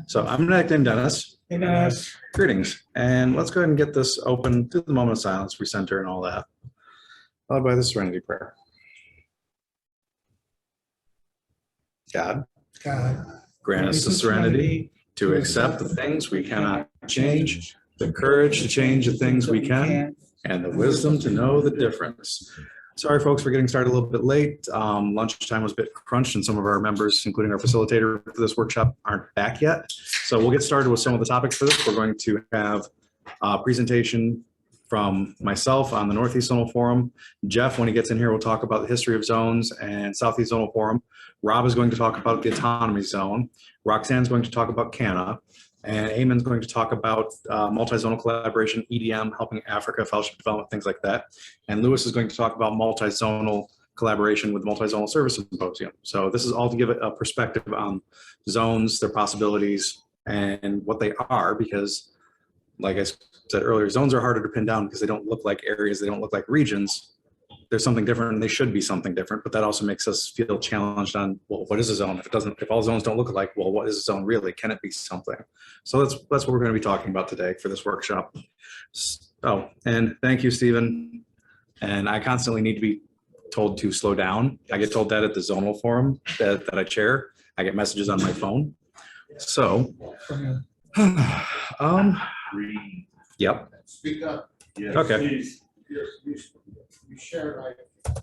So I'm nicknamed Dennis. Hey, Dennis. Greetings. And let's go ahead and get this open. Do the moment of silence, recenter, and all that. Followed by the serenity prayer. God, grant us the serenity to accept the things we cannot change, the courage to change the things we can, and the wisdom to know the difference. Sorry, folks, for getting started a little bit late. Lunchtime was a bit crunched, and some of our members, including our facilitator for this workshop, aren't back yet. So we'll get started with some of the topics for this. We're going to have a presentation from myself on the Northeast Zonal Forum. Jeff, when he gets in here, will talk about the history of zones and Southeast Zonal Forum. Rob is going to talk about the Autonomy Zone. Roxanne's going to talk about CANA. And Eamon's going to talk about multi-zonal collaboration, EDM, helping Africa, fellowship development, things like that. And Lewis is going to talk about multi-zonal collaboration with Multi-Zonal Services Symposium. So this is all to give a perspective on zones, their possibilities, and what they are, because like I said earlier, zones are harder to pin down because they don't look like areas, they don't look like regions. There's something different, and they should be something different, but that also makes us feel challenged on, well, what is a zone? If all zones don't look alike, well, what is a zone really? Can it be something? So that's what we're going to be talking about today for this workshop. Oh, and thank you, Stephen. And I constantly need to be told to slow down. I get told that at the zonal forum that I chair. I get messages on my phone. So, yep. Speak up. Yes, Okay. please. You share right.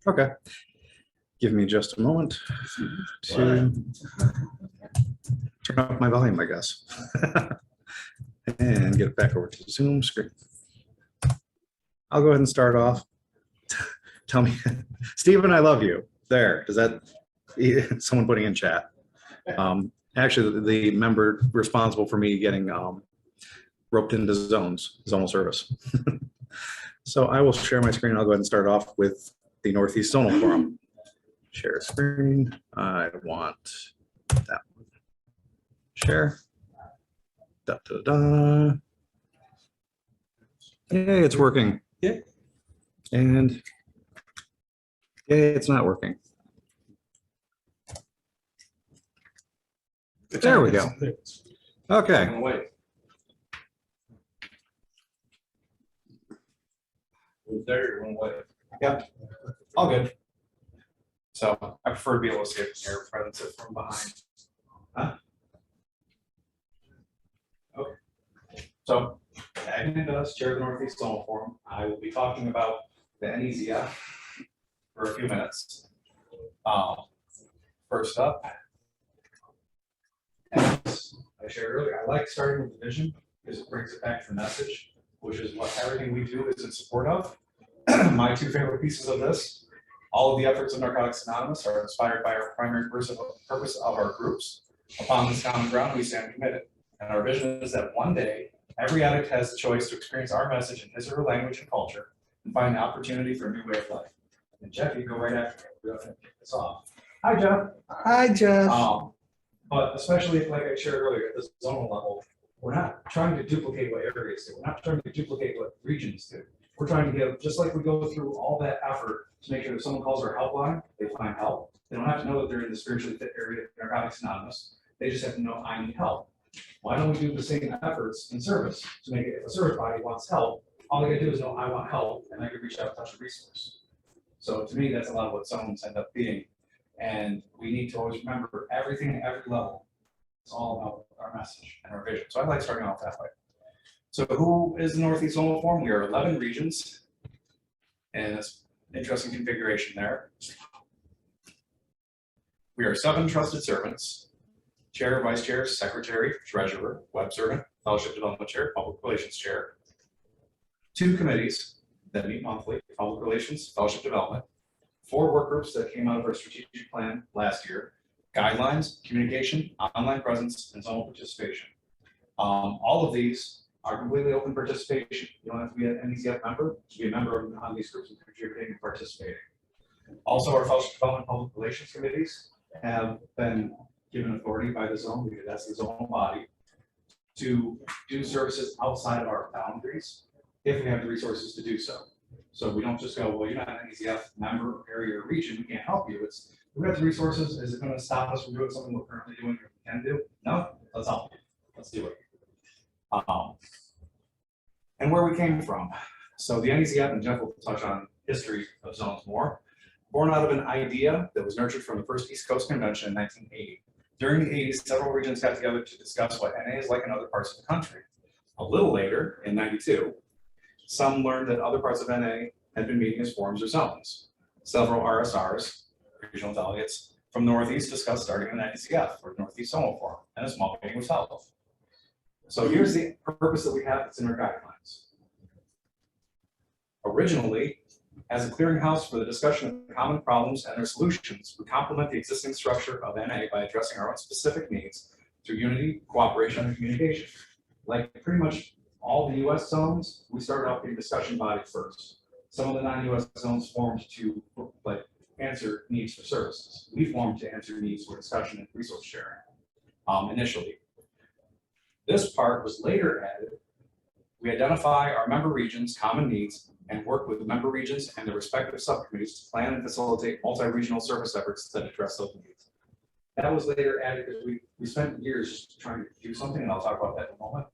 Okay. Give me just a moment to turn up my volume, I guess. And get it back over to the Zoom screen. I'll go ahead and start off. Tell me, Stephen, I love you. There, does that, someone putting in chat. Actually, the member responsible for me getting roped into zonal service. So I will share my screen. I'll go ahead and start off with the Northeast Zonal Forum. Share screen. I want that one. Share. Da, da, da. Yay, it's working. Yeah. And yay, it's not working. There we go. Okay. Wait. There, wait. Yep. All good. So I prefer to be able to see it from here rather than sit from behind. Huh? Okay. So, Agnes does chair the Northeast Zonal Forum. I will be talking about the NEZF for a few minutes. First up, as I shared earlier, I like starting with the vision because it brings it back to the message, which is what everything we do is in support of. My two favorite pieces of this: all of the efforts of Narcotics Anonymous are inspired by our primary purpose of our groups. Upon this common ground, we stand committed. And our vision is that one day, every addict has the choice to experience our message in his or her language and culture and find the opportunity for a new way of life. And Jeff, you go right after me. We're going to kick this off. Hi, Jeff. Hi, Jeff. But especially, like I shared earlier, at this zonal level, we're not trying to duplicate what areas do. We're not trying to duplicate what regions do. We're trying to give, just like we go through all that effort to make sure if someone calls our helpline, they find help. They don't have to know that they're in the spiritually fit area of Narcotics Anonymous. They just have to know I need help. Why don't we do the same efforts in service to make it, if a service body wants help, all they gotta do is know I want help, and I can reach out and touch a resource. So to me, that's a lot of what zones end up being. And we need to always remember everything at every level. It's all about our message and our vision. So I like starting off that way. So who is the Northeast Zonal Forum? We are 11 regions, and it's an interesting configuration there. We are 7 trusted servants: chair, vice chair, secretary, treasurer, web servant, fellowship development chair, public relations chair. 2 committees that meet monthly: public relations, fellowship development. 4 work groups that came out of our strategic plan last year: guidelines, communication, online presence, and zonal participation. All of these are completely open participation. You don't have to be an NEZF member to be a member on these groups and contributing and participating. Also, our fellowship development public relations committees have been given authority by the zone, because that's the zonal body, to do services outside of our boundaries if we have the resources to do so. So we don't just go, well, you're not an NEZF member, area, or region, we can't help you. It's, we have the resources. Is it going to stop us from doing something we're currently doing or we can do? No. Let's do it. And where we came from. So the NEZF, and Jeff will touch on history of zones more, born out of an idea that was nurtured from the first East Coast Convention in 1980. During the 80s, several regions got together to discuss what NA is like in other parts of the country. A little later, in 92, some learned that other parts of NA had been meeting as forms or zones. Several RSRs, regional delegates, from the Northeast discussed starting an NEZF, or Northeast Zone Forum, and a small meeting was held. So here's the purpose that we have that's in our guidelines. Originally, as a clearinghouse for the discussion of common problems and their solutions, we complement the existing structure of NA by addressing our own specific needs through unity, cooperation, and communication. Like pretty much all the US zones, we started off being discussion body first. Some of the non-US zones formed to answer needs for services. We formed to answer needs for discussion and resource sharing initially. This part was later added. We identify our member regions' common needs and work with member regions and their respective subcommittees to plan and facilitate multi-regional service efforts that address those needs. That was later added because we spent years just trying to do something, and I'll talk about that in a moment.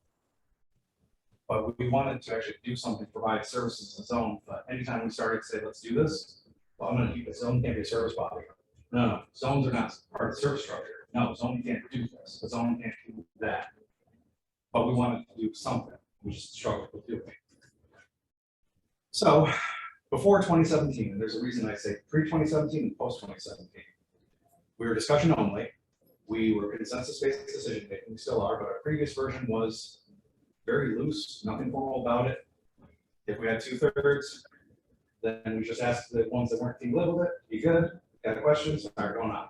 But we wanted to actually do something, provide services in the zone. But anytime we started to say, let's do this, well, I'm going to keep it. Zone can't be a service body. No, zones are not part of the service structure. No, zone can't do this. The zone can't do that. But we wanted to do something. We just struggled with doing it. So before 2017, and there's a reason I say pre-2017 and post-2017, we were discussion only. We were consensus-based decision making. We still are, but our previous version was very loose, nothing formal about it. If we had 2/3, then we just asked the ones that weren't team live with it. You good? Got questions? All right, going on.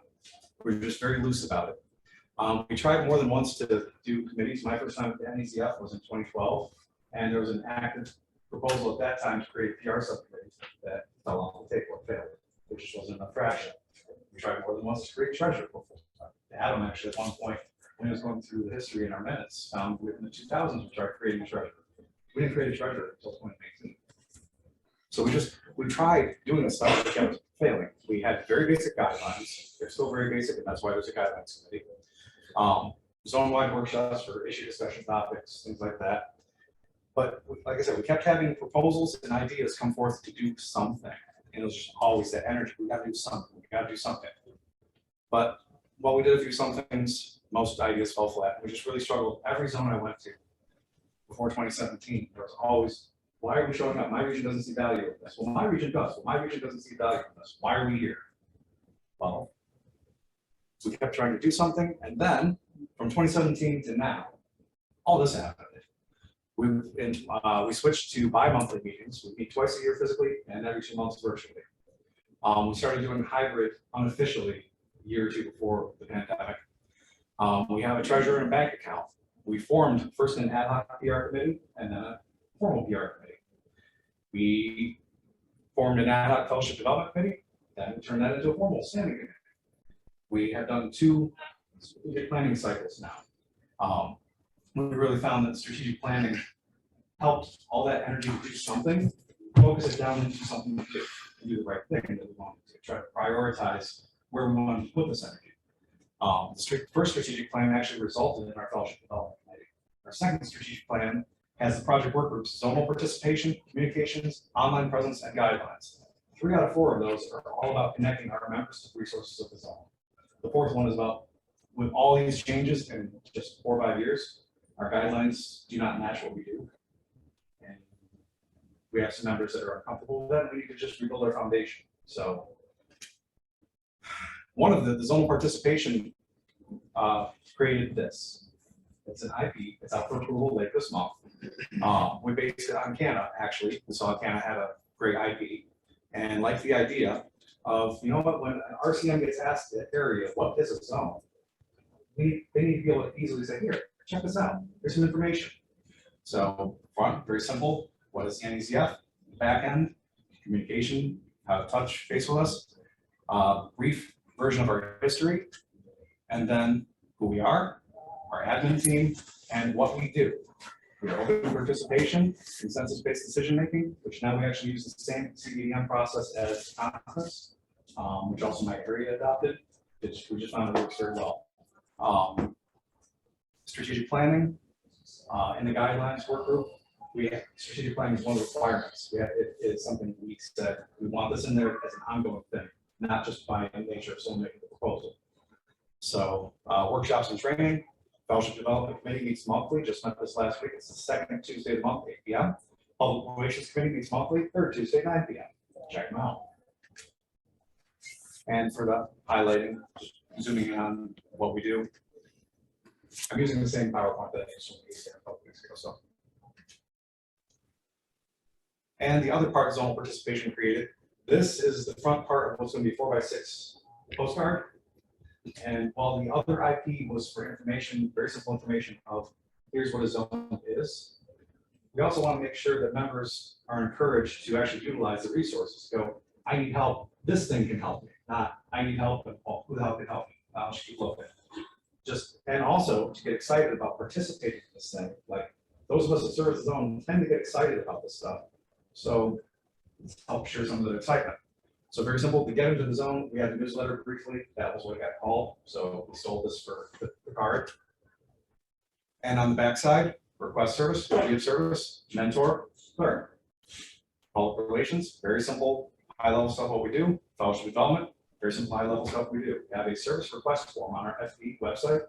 We were just very loose about it. We tried more than once to do committees. My first time at the NEZF was in 2012, and there was an active proposal at that time to create a PR subcommittee that fell off the table and failed. There just wasn't enough traction. We tried more than once to create treasurer proposal. Adam actually at one point, when he was going through the history in our minutes, found in the 2000s we tried creating a treasurer. We didn't create a treasurer until 2019. So we tried doing this stuff, but kept failing. We had very basic guidelines. They're still very basic, and that's why there's a guidelines committee. Zone-wide workshops for issue discussion topics, things like that. But like I said, we kept having proposals and ideas come forth to do something. And it was just always that energy. We got to do something. We got to do something. But while we did a few some things, most ideas fell flat. We just really struggled. Every zone I went to before 2017, there was always, why are we showing up? My region doesn't see value in this. Well, my region does. Well, my region doesn't see value in this. Why are we here? Well, we kept trying to do something. And then from 2017 to now, all this happened. We switched to bi-monthly meetings. We meet twice a year physically and every 2 months virtually. We started doing hybrid unofficially a year or two before the pandemic. We have a treasurer and bank account. We formed first an ad hoc PR committee and then a formal PR committee. We formed an ad hoc fellowship development committee, then we turned that into a formal standing committee. We have done 2 strategic planning cycles now. We really found that strategic planning helped all that energy to do something, focus it down into something to do the right thing that we wanted to try to prioritize where we wanted to put this energy. The first strategic plan actually resulted in our fellowship development committee. Our second strategic plan has the project work groups, zonal participation, communications, online presence, and guidelines. 3 out of 4 of those are all about connecting our members to the resources of the zone. The 4th one is about, with all these changes in just 4 or 5 years, our guidelines do not match what we do. And we have some members that are uncomfortable with that. We need to just rebuild our foundation. So one of the zonal participation created this. It's an IP. It's out for approval late this month. We based it on Canna, actually. We saw Canna had a great IP and liked the idea of, you know what, when an RCM gets asked the area, what is a zone? They need to be able to easily say, here, check this out. Here's some information. So front, very simple. What is the NEZF? Back end, communication, how to touch base with us, brief version of our history, and then who we are, our admin team, and what we do. We are open participation, consensus-based decision-making, which now we actually use the same CBDM process as conference, which also my area adopted, which we just found it works very well. strategic planning, in the guidelines work group, strategic planning is one of the requirements. It is something we said, we want this in there as an ongoing thing, not just by nature of someone making the proposal. So workshops and training, Fellowship Development Committee meets monthly, just met this last week. It's the second Tuesday of the month, 8 p.m. Public Relations Committee meets monthly, third Tuesday, 9 p.m. Check them out. And for the highlighting, just zooming in on what we do. I'm using the same PowerPoint that I used a couple weeks ago. So. And the other part is zonal participation created. This is the front part of what's going to be 4x6 postcard. And while the other IP was for information, very simple information of here's what a zone is, we also want to make sure that members are encouraged to actually utilize the resources. Go, I need help, this thing can help me, not I need help, and oh, who the hell can help me? I'll just keep looking. Just, and also to get excited about participating in this thing. Like those of us that serve the zone tend to get excited about this stuff. So let's help share some of the excitement. So very simple, to get into the zone, we had the newsletter briefly, that was what it got called. So we sold this for the card. And on the back side, request service, give service, mentor, learn. Public relations, very simple, high level stuff what we do. Fellowship development, very simple high level stuff we do. We have a service request form on our FD website.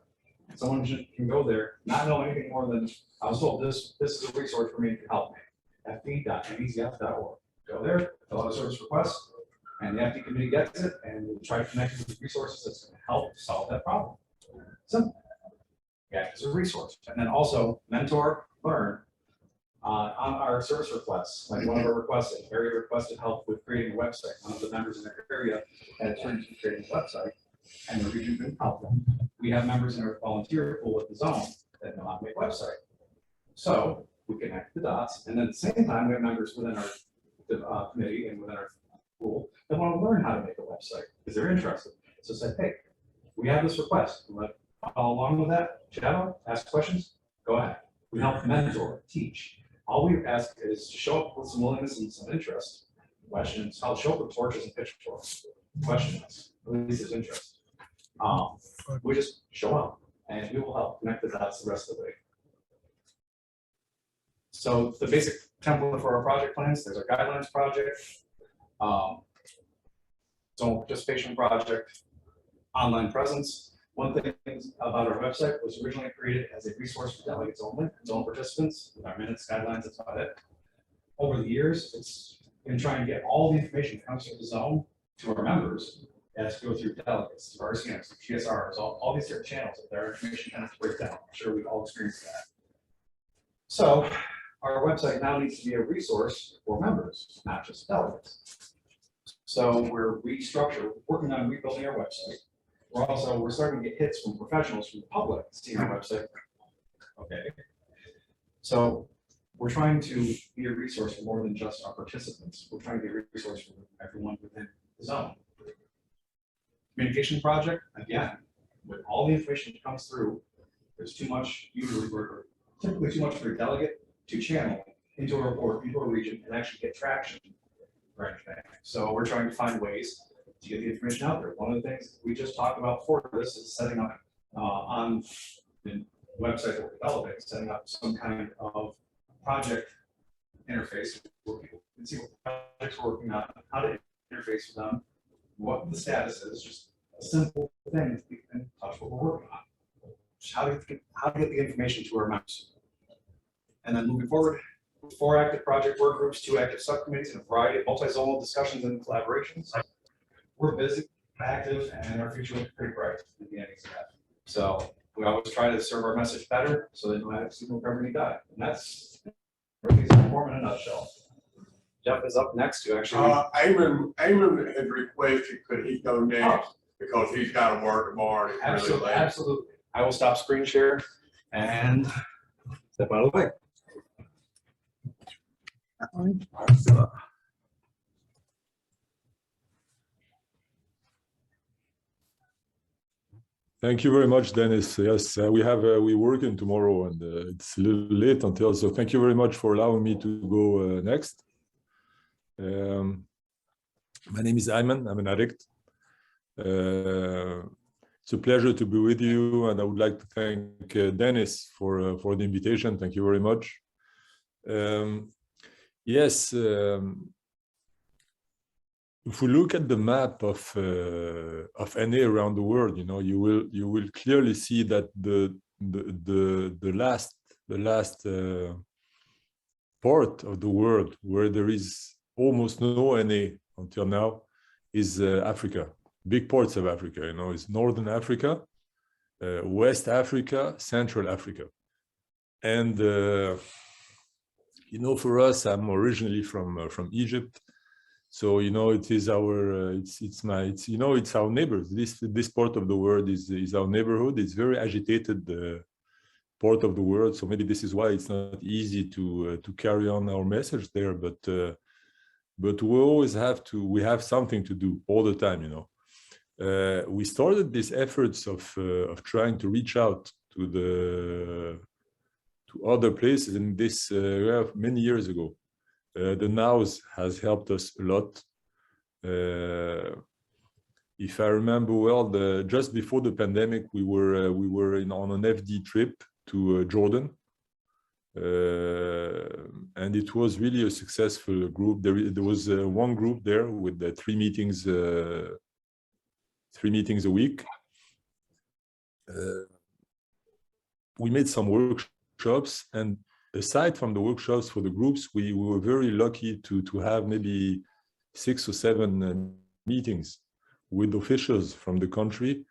Someone can go there, not know anything more than, I was told this is a resource for me to help me. fd.nezf.org. Go there, fill out a service request. And the FD committee gets it, and we'll try to connect you with resources that's going to help solve that problem. Simple. Yeah, it's a resource. And then also mentor, learn on our service requests. Like one of our requests, area requested help with creating a website. One of the members in their area had turned to creating a website, and the region couldn't help them. We have members in our volunteer pool at the zone that know how to make a website. So we connect the dots, and then at the same time, we have members within our committee and within our pool that want to learn how to make a website because they're interested. So say, hey, we have this request. Let follow along with that. Chat out, ask questions, go ahead. We help mentor, teach. All we ask is to show up with some willingness and some interest. Questions, I'll show up with torches and pitchforks. Questions, at least there's interest. We just show up and we will help connect the dots the rest of the way. So the basic template for our project plans, there's our guidelines project. Zonal participation project, online presence. One thing about our website was originally created as a resource for delegates only, zonal participants, with our minutes, guidelines, that's about it. Over the years, it's been trying to get all the information that comes from the zone to our members as go through delegates, to RCMs, GSRs, all these different channels that their information kind of break down. I'm sure we've all experienced that. So our website now needs to be a resource for members, not just delegates. So we're working on rebuilding our website. We're starting to get hits from professionals from the public seeing our website. Okay. So we're trying to be a resource for more than just our participants. We're trying to be a resource for everyone within the zone. Communication project, again, with all the information that comes through, there's too much, typically too much for a delegate to channel into a report, into a region, and actually get traction. Right. So we're trying to find ways to get the information out there. One of the things we just talked about for this is setting up on the website that we're developing, setting up some kind of project interface where people can see what projects we're working on, how to interface with them, what the status is, just a simple thing that we can touch what we're working on. Just how to get the information to our members. And then moving forward, 4 active project work groups, 2 active subcommittees, and a variety of multi-zonal discussions and collaborations. We're busy, active, and our future looks pretty bright at the end of that. So we always try to serve our message better so they don't have to government die. And that's form in a nutshell. Jeff is up next to actually. Eamon had requested could he go next because he's got to work tomorrow. And it's really late. Absolutely. I will stop screen share and step out of the way. Thank you very much, Dennis. Yes, we're working tomorrow, and it's a little late until. So thank you very much for allowing me to go next. My name is Ayman. I'm an addict. it's a pleasure to be with you, and I would like to thank Dennis for the invitation. Thank you very much. Yes, if we look at the map of NA around the world, you know, you will clearly see that the last part of the world where there is almost no NA until now is Africa. Big parts of Africa, you know, is Northern Africa, West Africa, Central Africa, and you know, for us, I'm originally from Egypt. So, you know, it is our, you know, it's our neighbors. This part of the world is our neighborhood. It's very agitated part of the world. So maybe this is why it's not easy to carry on our message there. But we always we have something to do all the time, you know. We started these efforts of trying to reach out to other places in this many years ago. The NOWS has helped us a lot. If I remember well, just before the pandemic, we were on an FD trip to Jordan, and it was really a successful group. There was one group there with 3 meetings a week. We made some workshops, and aside from the workshops for the groups, we were very lucky to have maybe 6 or 7 meetings with officials from the country,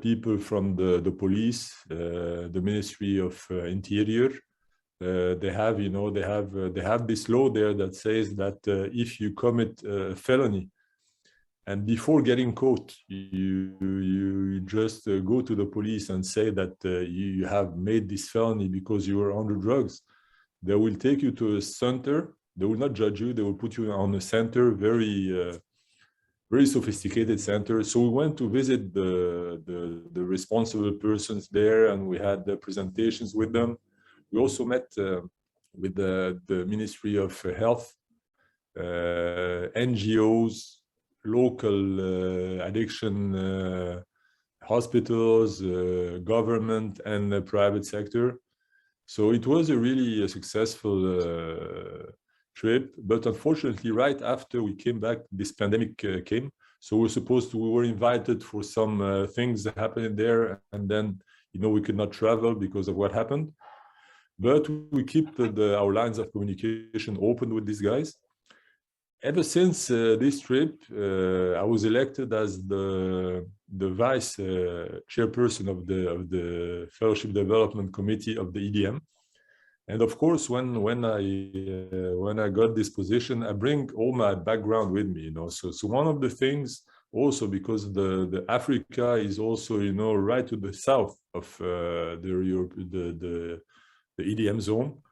people from the police, the Ministry of Interior. They have, you know, they have this law there that says that if you commit a felony, and before getting caught, you just go to the police and say that you have made this felony because you were under drugs. They will take you to a center. They will not judge you. They will put you on a center, very sophisticated center. So we went to visit the responsible persons there, and we had the presentations with them. We also met with the Ministry of Health, NGOs, local addiction hospitals, government, and the private sector. So it was a really successful trip. But unfortunately, right after we came back, this pandemic came. So we were invited for some things that happened there, and then, you know, we could not travel because of what happened. But we keep our lines of communication open with these guys. Ever since this trip, I was elected as the vice chairperson of the Fellowship Development Committee of the EDM. And of course, when I got this position, I bring all my background with me, you know. So one of the things also, because the Africa is also, you know, right to the south of the EDM zone.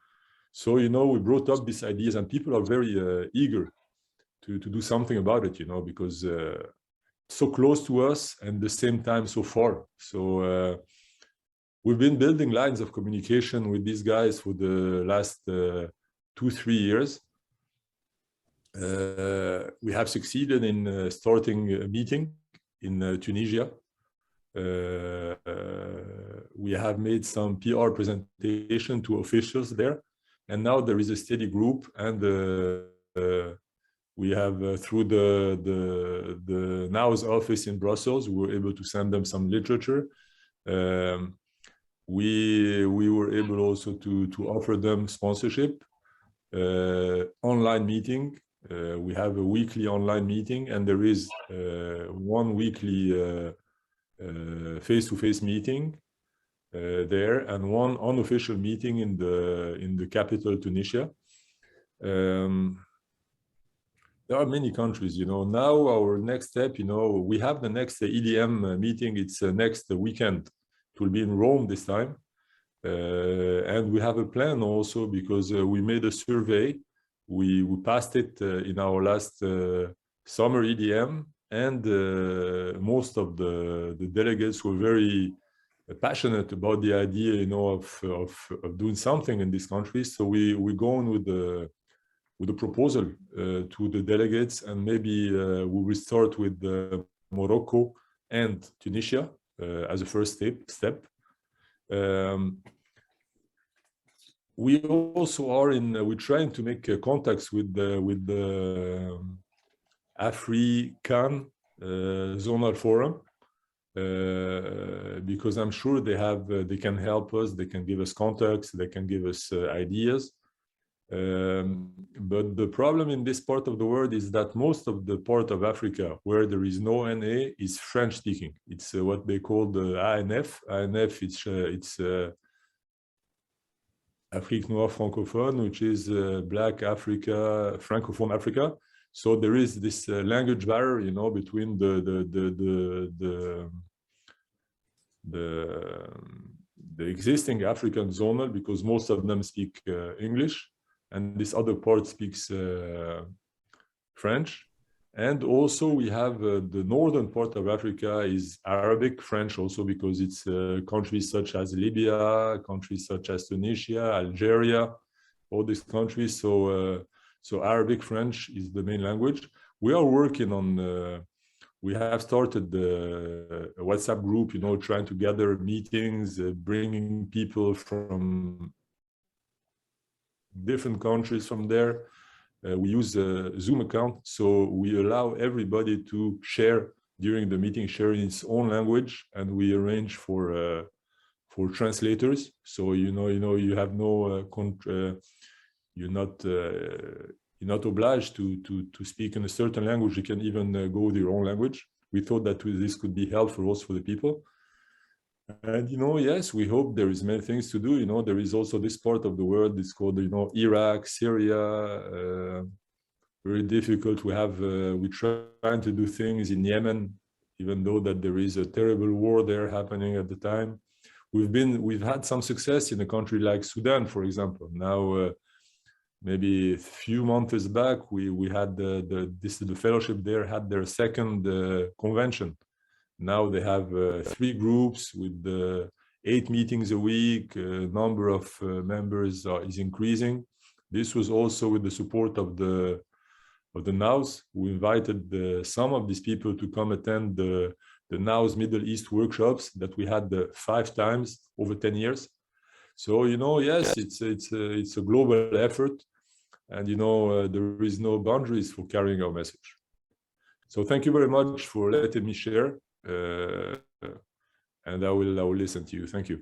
So, you know, we brought up these ideas, and people are very eager to do something about it, you know, because so close to us and at the same time so far. So we've been building lines of communication with these guys for the last 2-3 years. We have succeeded in starting a meeting in Tunisia. We have made some PR presentation to officials there, and now there is a steady group, and we have through the NOWS office in Brussels, we were able to send them some literature. We were able also to offer them sponsorship, online meeting. We have a weekly online meeting, and there is one weekly face-to-face meeting there, and one unofficial meeting in the capital, Tunisia. There are many countries, you know. Now our next step, you know, we have the next EDM meeting. It's next weekend. It will be in Rome this time. And we have a plan also, because we made a survey. We passed it in our last summer EDM, and most of the delegates were very passionate about the idea, you know, of doing something in this country. So we go on with a proposal to the delegates, and maybe we will start with Morocco and Tunisia, as a first step. We also are we're trying to make contacts with the African Zonal Forum, because I'm sure they can help us, they can give us contacts, they can give us ideas. But the problem in this part of the world is that most of the part of Africa where there is no NA is French speaking. It's what they call the ANF. ANF, it's Afrique Noire Francophone, which is Black Africa, Francophone Africa. So there is this language barrier, you know, between the existing African zonal, because most of them speak English, and this other part speaks French. And also we have the northern part of Africa is Arabic, French also, because it's countries such as Libya, countries such as Tunisia, Algeria, all these countries. So Arabic, French is the main language. We are working on, we have started a WhatsApp group, you know, trying to gather meetings, bringing people from different countries from there. We use a Zoom account, so we allow everybody to share during the meeting, share in its own language, and we arrange for translators. So you have no you're not obliged to speak in a certain language. You can even go with your own language. We thought that this could be helpful also for the people. And yes, we hope there is many things to do. There is also this part of the world. It's called Iraq, Syria. Very difficult. We're trying to do things in Yemen, even though that there is a terrible war there happening at the time. We've had some success in a country like Sudan, for example. Now, maybe a few months back, we had the fellowship there had their second convention. Now they have 3 groups with 8 meetings a week. Number of members is increasing. This was also with the support of the NOWS. We invited some of these people to come attend the NOWS Middle East workshops that we had 5 times over 10 years. So yes, it's a global effort, and there is no boundaries for carrying our message. So thank you very much for letting me share. And I will listen to you. Thank you.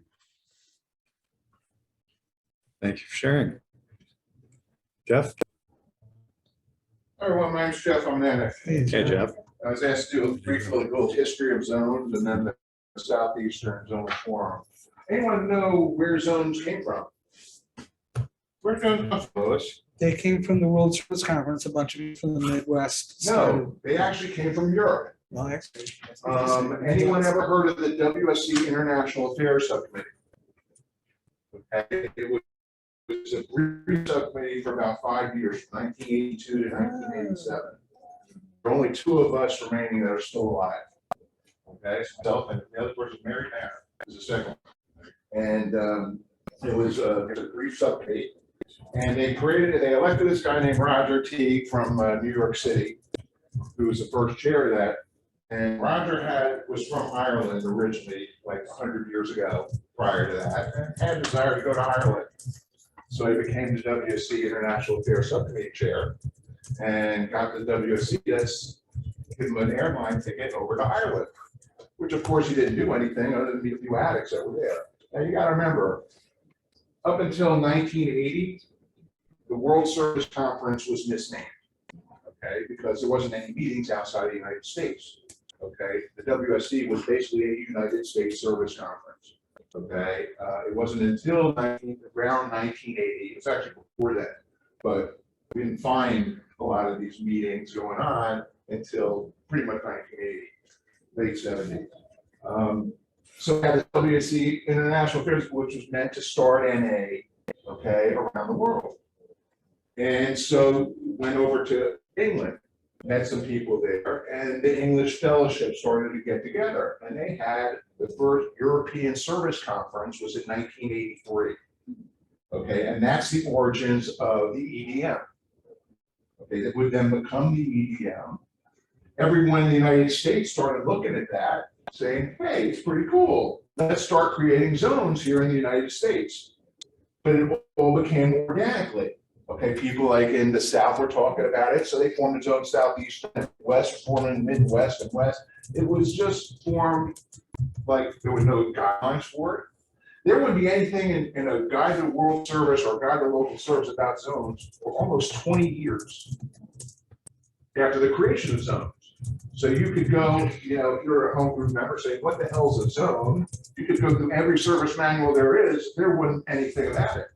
Thank you for sharing. Jeff? Hi, everyone, my name's Jeff. I'm an NF. Hey, Jeff. I was asked to do a brief little history of zones and then the Southeastern Zone Forum. Anyone know where zones came from? Where zones come from, Louis? They came from the World Service Conference, a bunch of you from the Midwest. No, they actually came from Europe. Well, actually, Anyone ever heard of the WSC International Affairs Subcommittee? Okay, it was a brief subcommittee for about 5 years, from 1982 to 1987. There are only 2 of us remaining that are still alive. Okay, myself and the other person, Mary Mann, is the second one. And it was a brief subcommittee. And they elected this guy named Roger Teague from New York City, who was the first chair of that. And Roger was from Ireland originally, like 100 years ago, prior to that, and had a desire to go to Ireland. So he became the WSC International Affairs Subcommittee chair and got the WSC, that's give him an airline ticket over to Ireland, which of course he didn't do anything other than meet a few addicts that were there. Now you got to remember, up until 1980, the World Service Conference was misnamed, okay, because there wasn't any meetings outside the United States. Okay, the WSC was basically a United States Service Conference. Okay, it wasn't until around 1980. It was actually before that, but we didn't find a lot of these meetings going on until pretty much 1980, late 70s. So we had the WSC International Affairs, which was meant to start NA, okay, around the world, and so went over to England. Met some people there, and the English Fellowship started to get together, and they had the first European Service Conference was in 1983. Okay, and that's the origins of the EDM. Okay, that would then become the EDM. Everyone in the United States started looking at that saying, hey, it's pretty cool. Let's start creating zones here in the United States. But it all became organically. Okay, people like in the South were talking about it, so they formed a zone Southeast and West, forming Midwest and West. It was just formed like there was no guidelines for it. There wouldn't be anything in a guide to world service or guide to local service about zones for almost 20 years after the creation of zones. So you could go, you know, if you're a home group member saying, what the hell's a zone? You could go through every service manual there is, there wasn't anything about it.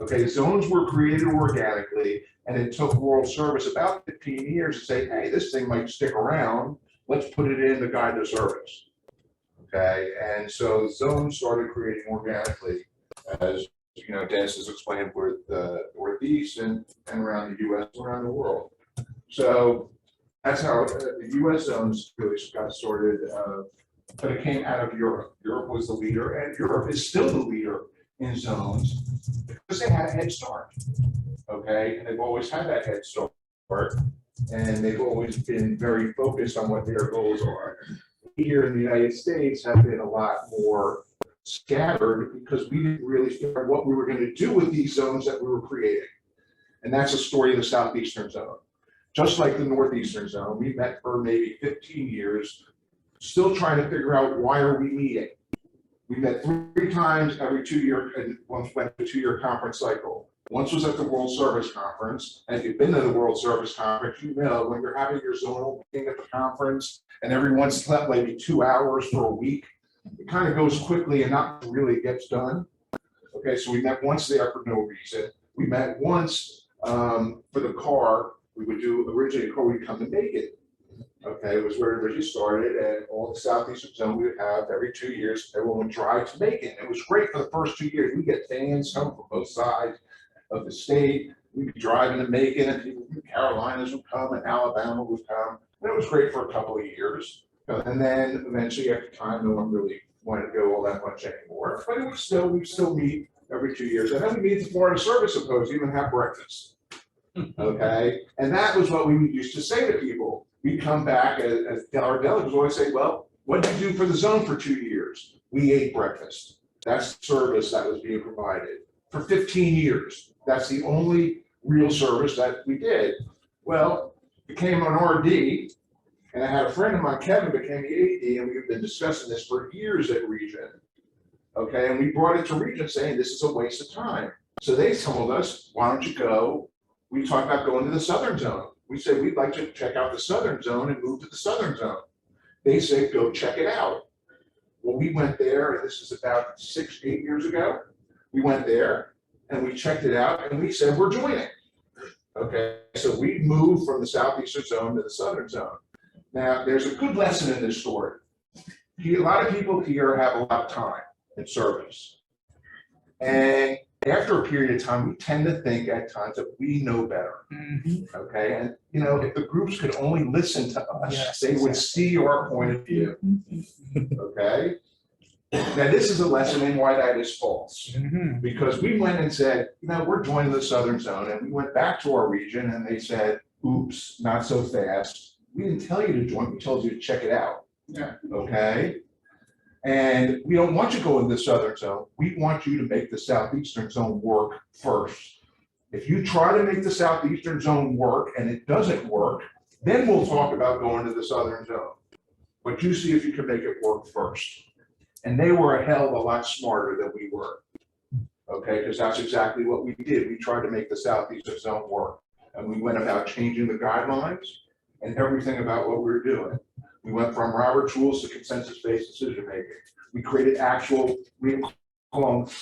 Okay, zones were created organically, and it took World Service about 15 years to say, hey, this thing might stick around. Let's put it in the guide to service. Okay, and so zones started creating organically, as you know, Dennis has explained, with the Northeast and around the U.S., around the world. So that's how the U.S. zones really got started, but it came out of Europe. Europe was the leader, and Europe is still the leader in zones because they had a head start. Okay, and they've always had that head start, and they've always been very focused on what their goals are. Here in the United States have been a lot more scattered because we didn't really figure out what we were going to do with these zones that we were creating. And that's the story of the Southeastern Zone. Just like the Northeastern Zone, we met for maybe 15 years, still trying to figure out why are we meeting. We met 3 times every 2 year, and once went to 2-year conference cycle. Once was at the World Service Conference, and if you've been to the World Service Conference, you know when you're having your zonal meeting at the conference and everyone slept maybe 2 hours for a week, it kind of goes quickly and not really gets done. Okay, so we met once there for no reason. We met once for the car. We would do originally a car, we'd come to Macon. Okay, it was where it originally started, and all the Southeastern Zone we would have every 2 years, everyone would drive to Macon. It was great for the first 2 years. We get fans coming from both sides of the state. We'd be driving to Macon, and people from the Carolinas would come, and Alabama would come. And it was great for a couple of years. And then eventually, after time, no one really wanted to go all that much anymore. But it was still, we still meet every 2 years. And then we meet at the Florida Service Symposium and have breakfast. Okay, and that was what we used to say to people. We'd come back as our delegates always say, well, what did you do for the zone for 2 years? We ate breakfast. That's the service that was being provided for 15 years. That's the only real service that we did. Well, became an RD, and I had a friend of mine, Kevin, became the AD, and we've been discussing this for years at Region. Okay, and we brought it to Region saying this is a waste of time. So they told us, why don't you go? We talked about going to the Southern Zone. We said, we'd like to check out the Southern Zone and move to the Southern Zone. They said, go check it out. Well, we went there, and this is about 6, 8 years ago. We went there, and we checked it out, and we said, we're joining. Okay, so we moved from the Southeastern Zone to the Southern Zone. Now, there's a good lesson in this story. A lot of people here have a lot of time in service. And after a period of time, we tend to think at times that we know better. Okay, and you know, if the groups could only listen to us, Yes, they would see our point of view. Okay, now this is a lesson in why that is false. Because we went and said, you know, we're joining the Southern Zone, and we went back to our region, and they said, oops, not so fast. We didn't tell you to join, we told you to check it out. Yeah. Okay. And we don't want you to go into the Southern Zone. We want you to make the Southeastern Zone work first. If you try to make the Southeastern Zone work and it doesn't work, then we'll talk about going to the Southern Zone. But you see if you can make it work first. And they were a hell of a lot smarter than we were. Okay, because that's exactly what we did. We tried to make the Southeastern Zone work. And we went about changing the guidelines and everything about what we were doing. We went from Robert's rules to consensus-based decision-making. We created actual, we call them,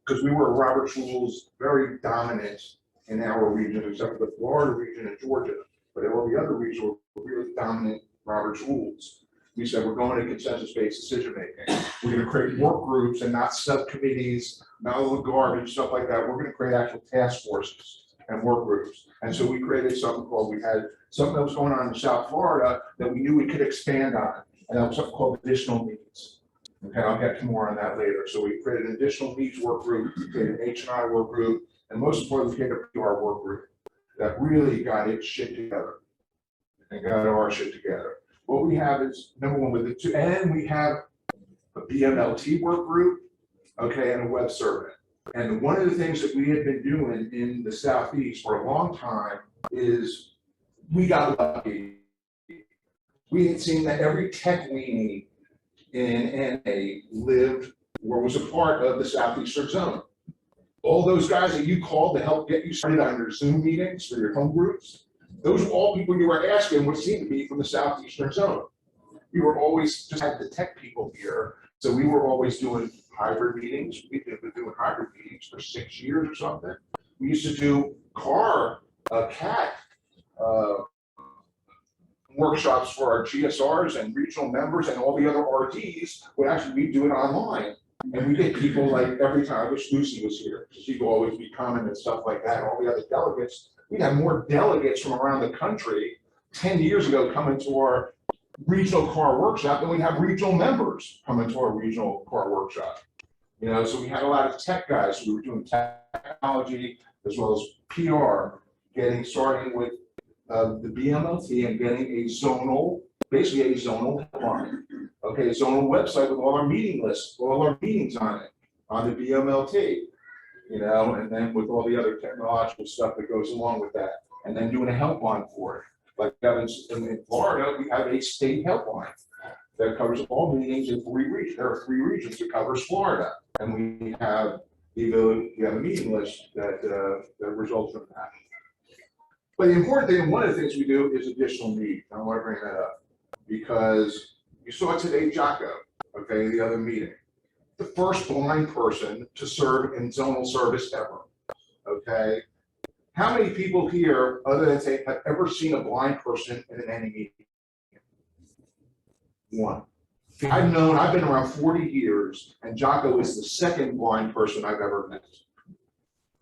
because we were Robert's rules very dominant in our region, except for the Florida region and Georgia. But all the other regions were really dominant Robert's rules. We said, we're going to consensus-based decision-making. We're going to create work groups and not subcommittees, not a little garbage, stuff like that. We're going to create actual task forces and work groups. And so we created something called, we had something that was going on in South Florida that we knew we could expand on. And that was something called additional needs. Okay, I'll get to more on that later. So we created an additional needs work group, we created an H&I work group, and most importantly, we created a PR work group that really got its shit together and got our shit together. what we have is, number one, with the two, and we have a BMLT work group, okay, and a web survey. And one of the things that we had been doing in the Southeast for a long time is we got lucky. We had seen that every tech weenie in NA lived or was a part of the Southeastern Zone. All those guys that you called to help get you started on your Zoom meetings for your home groups, those were all people you were asking would seem to be from the Southeastern Zone. We were always just had the tech people here, so we were always doing hybrid meetings. We've been doing hybrid meetings for 6 years or something. We used to do CAT workshops for our GSRs and regional members, and all the other RDs would actually be doing online. And we get people like every time, I wish Lucy was here, because she could always be coming and stuff like that, all the other delegates. We'd have more delegates from around the country 10 years ago coming to our regional car workshop than we have regional members coming to our regional car workshop. You know, so we had a lot of tech guys. We were doing technology as well as PR, starting with the BMLT and getting a zonal, basically a zonal headline. Okay, a zonal website with all our meeting lists, all our meetings on it, on the BMLT. You know, and then with all the other technological stuff that goes along with that, and then doing a helpline for it. Like in Florida, we have a state helpline that covers all meetings in 3 regions. There are 3 regions that covers Florida, and we have the ability, we have a meeting list that results from that. But the important thing, and one of the things we do is additional need. I want to bring that up because you saw today Jocko, okay, the other meeting. The first blind person to serve in zonal service ever, okay? How many people here, other than say, have ever seen a blind person in an NA meeting? One. I've been around 40 years, and Jocko is the second blind person I've ever met,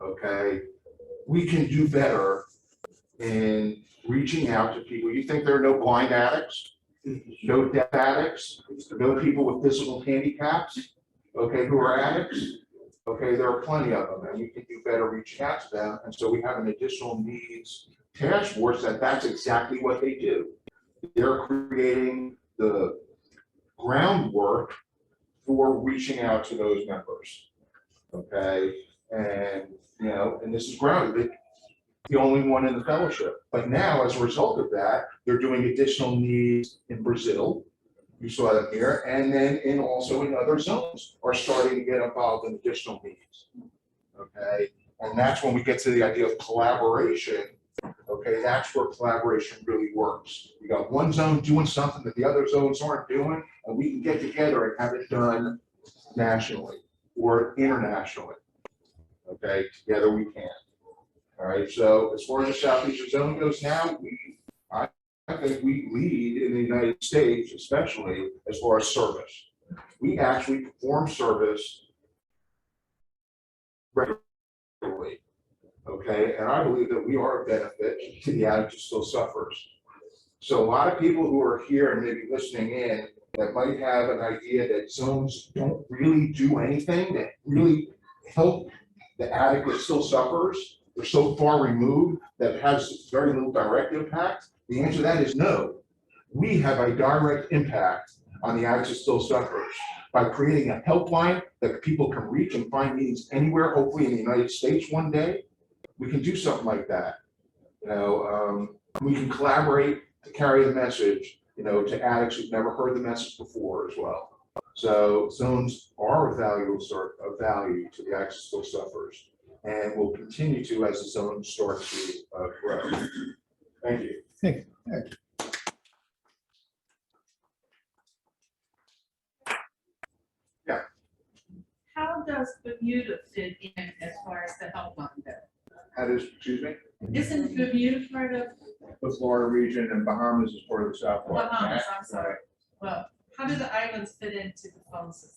okay? We can do better in reaching out to people. You think there are no blind addicts, no deaf addicts, no people with physical handicaps? Okay, who are addicts? Okay, there are plenty of them, and we can do better reaching out to them. And so we have an additional needs task force that's exactly what they do. They're creating the groundwork for reaching out to those members. Okay, and you know, and this is grounded, the only one in the fellowship. But now, as a result of that, they're doing additional needs in Brazil. You saw them here, and then also in other zones are starting to get involved in additional needs. Okay, and that's when we get to the idea of collaboration. Okay, that's where collaboration really works. You got one zone doing something that the other zones aren't doing, and we can get together and have it done nationally or internationally. Okay, together we can. All right, so as far as the Southeastern Zone goes now, I think we lead in the United States, especially as far as service. We actually perform service regularly, okay? And I believe that we are a benefit to the addict who still suffers. So a lot of people who are here and maybe listening in that might have an idea that zones don't really do anything that really help the addict who still suffers. They're so far removed that it has very little direct impact. The answer to that is no. We have a direct impact on the addict who still suffers by creating a helpline that people can reach and find meetings anywhere, hopefully in the United States one day. We can do something like that. You know, we can collaborate to carry the message, you know, to addicts who've never heard the message before as well. So zones are of value to the addict who still suffers, and will continue to as the zone starts to grow. Thank you. Yeah. How does Bermuda fit in as far as the helpline goes? How does, excuse me? Isn't Bermuda part of The Florida region, and Bahamas is part of the South. Bahamas? I'm sorry. Well, how do the islands fit into the phone system?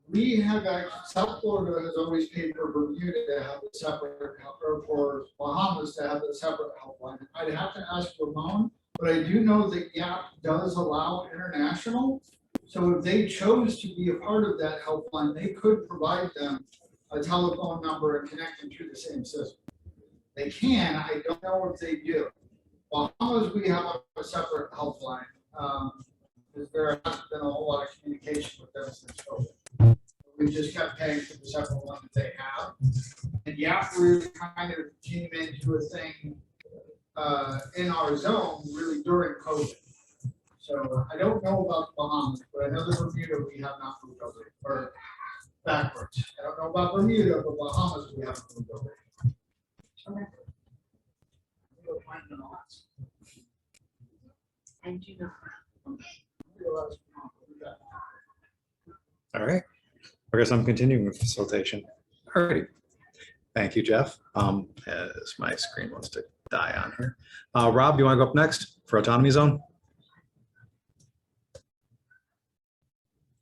We have actually, South Florida has always paid for Bermuda to have a separate, or for Bahamas to have a separate helpline. I'd have to ask Ramon, but I do know that GAP does allow international. So if they chose to be a part of that helpline, they could provide them a telephone number and connect them through the same system. They can, I don't know if they do. Bahamas, we have a separate helpline. Because there hasn't been a whole lot of communication with them since COVID. We just kept paying for the separate one that they have. And YAP really kind of came into a thing in our zone really during COVID. So I don't know about the Bahamas, but I know that Bermuda we have not moved over, or backwards. I don't know about Bermuda, but Bahamas we haven't moved over. Okay. We'll find them all. I do not. All right. I guess I'm continuing with facilitation. All right. Thank you, Jeff. As my screen wants to die on here. Rob, you want to go up next for Autonomy Zone?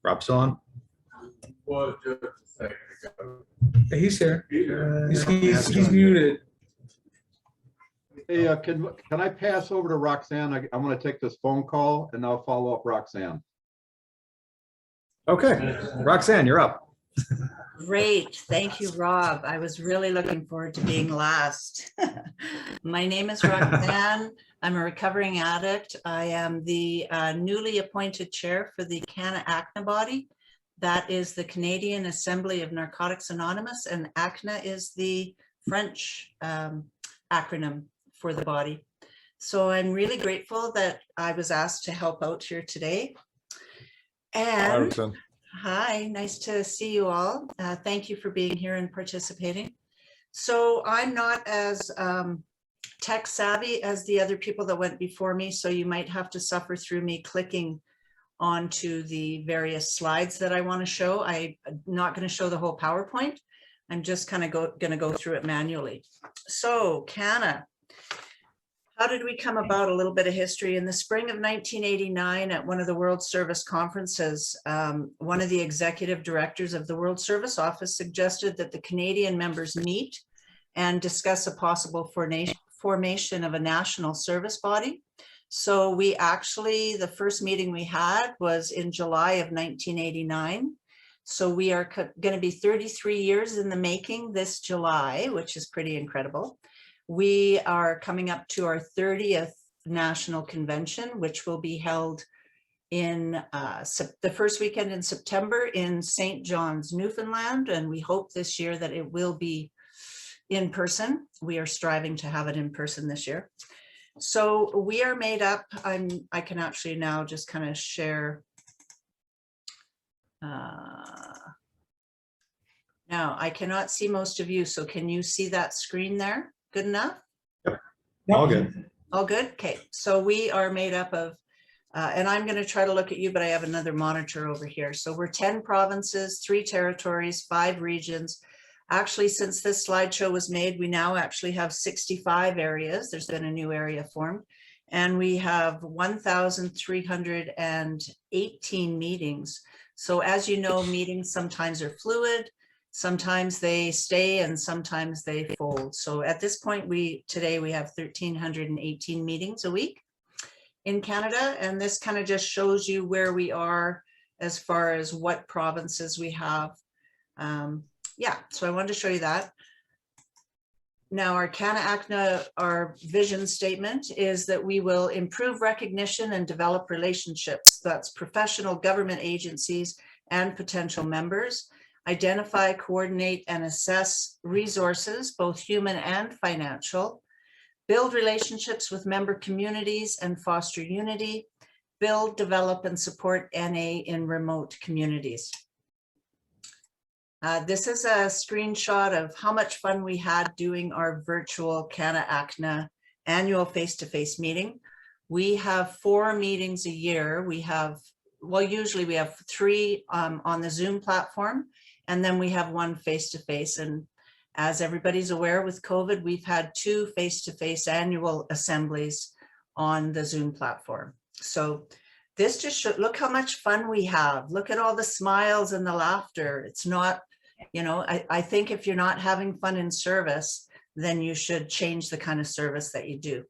Rob still on? Was just a second ago. He's here. He's muted. Hey, can I pass over to Roxanne? I'm gonna take this phone call and I'll follow up Roxanne. Okay, Roxanne, you're up. Great, thank you, Rob. I was really looking forward to being last. My name is Roxanne. I'm a recovering addict. I am the newly appointed chair for the CANA-ACNA body. That is the Canadian Assembly of Narcotics Anonymous, and ACNA is the French acronym for the body. So I'm really grateful that I was asked to help out here today. And hi, nice to see you all. Thank you for being here and participating. So I'm not as tech savvy as the other people that went before me, so you might have to suffer through me clicking onto the various slides that I want to show. I'm not going to show the whole PowerPoint. I'm just kind of going to go through it manually. So CANA. How did we come about? A little bit of history. In the spring of 1989, at one of the World Service conferences, one of the executive directors of the World Service Office suggested that the Canadian members meet and discuss a possible formation of a national service body. So we actually, the first meeting we had was in July of 1989. So we are going to be 33 years in the making this July, which is pretty incredible. We are coming up to our 30th national convention, which will be held in the first weekend in September in St. John's, Newfoundland. And we hope this year that it will be in person. We are striving to have it in person this year. So we are made up, I can actually now just kind of share. Now I cannot see most of you. So can you see that screen there? Good enough? Yep. All good. All good? Okay. So we are made up of, and I'm going to try to look at you, but I have another monitor over here. So we're 10 provinces, 3 territories, 5 regions. Actually, since this slideshow was made, we now actually have 65 areas. There's been a new area formed. And we have 1,318 meetings. So as you know, meetings sometimes are fluid. Sometimes they stay and sometimes they fold. So at this point, today we have 1,318 meetings a week in Canada. And this kind of just shows you where we are as far as what provinces we have. Yeah, so I wanted to show you that. Now our CANA-ACNA, our vision statement is that we will improve recognition and develop relationships. That's professional government agencies and potential members. Identify, coordinate, and assess resources, both human and financial, build relationships with member communities and foster unity, build, develop, and support NA in remote communities. This is a screenshot of how much fun we had doing our virtual CANA-ACNA annual face-to-face meeting. We have 4 meetings a year. We have, well, usually we have 3 on the Zoom platform, and then we have 1 face-to-face. And as everybody's aware, with COVID, we've had 2 face-to-face annual assemblies on the Zoom platform. So this just shows, look how much fun we have. Look at all the smiles and the laughter. It's not, you know, I think if you're not having fun in service, then you should change the kind of service that you do.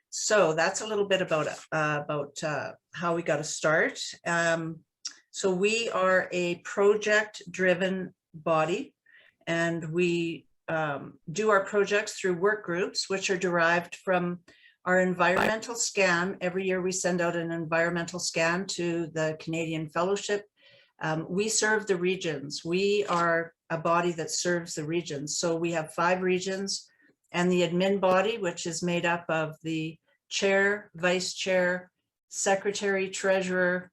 So that's a little bit about how we got to start. So we are a project-driven body, and we do our projects through work groups, which are derived from Our environmental scan, every year we send out an environmental scan to the Canadian Fellowship. We serve the regions. We are a body that serves the regions. So we have 5 regions, and the admin body, which is made up of the chair, vice chair, secretary, treasurer,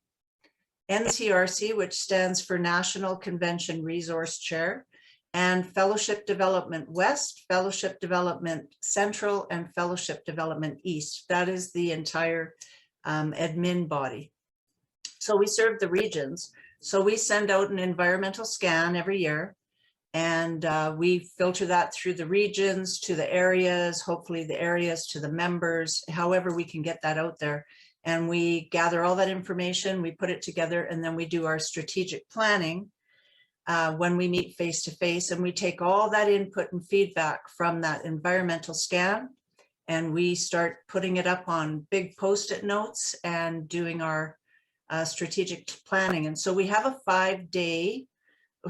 NCRC, which stands for National Convention Resource Chair, and Fellowship Development West, Fellowship Development Central, and Fellowship Development East. That is the entire admin body. So we serve the regions. So we send out an environmental scan every year, and we filter that through the regions to the areas, hopefully the areas to the members, however we can get that out there. And we gather all that information, we put it together, and then we do our strategic planning when we meet face to face, and we take all that input and feedback from that environmental scan, and we start putting it up on big Post-it notes and doing our strategic planning. And so we have a 5-day,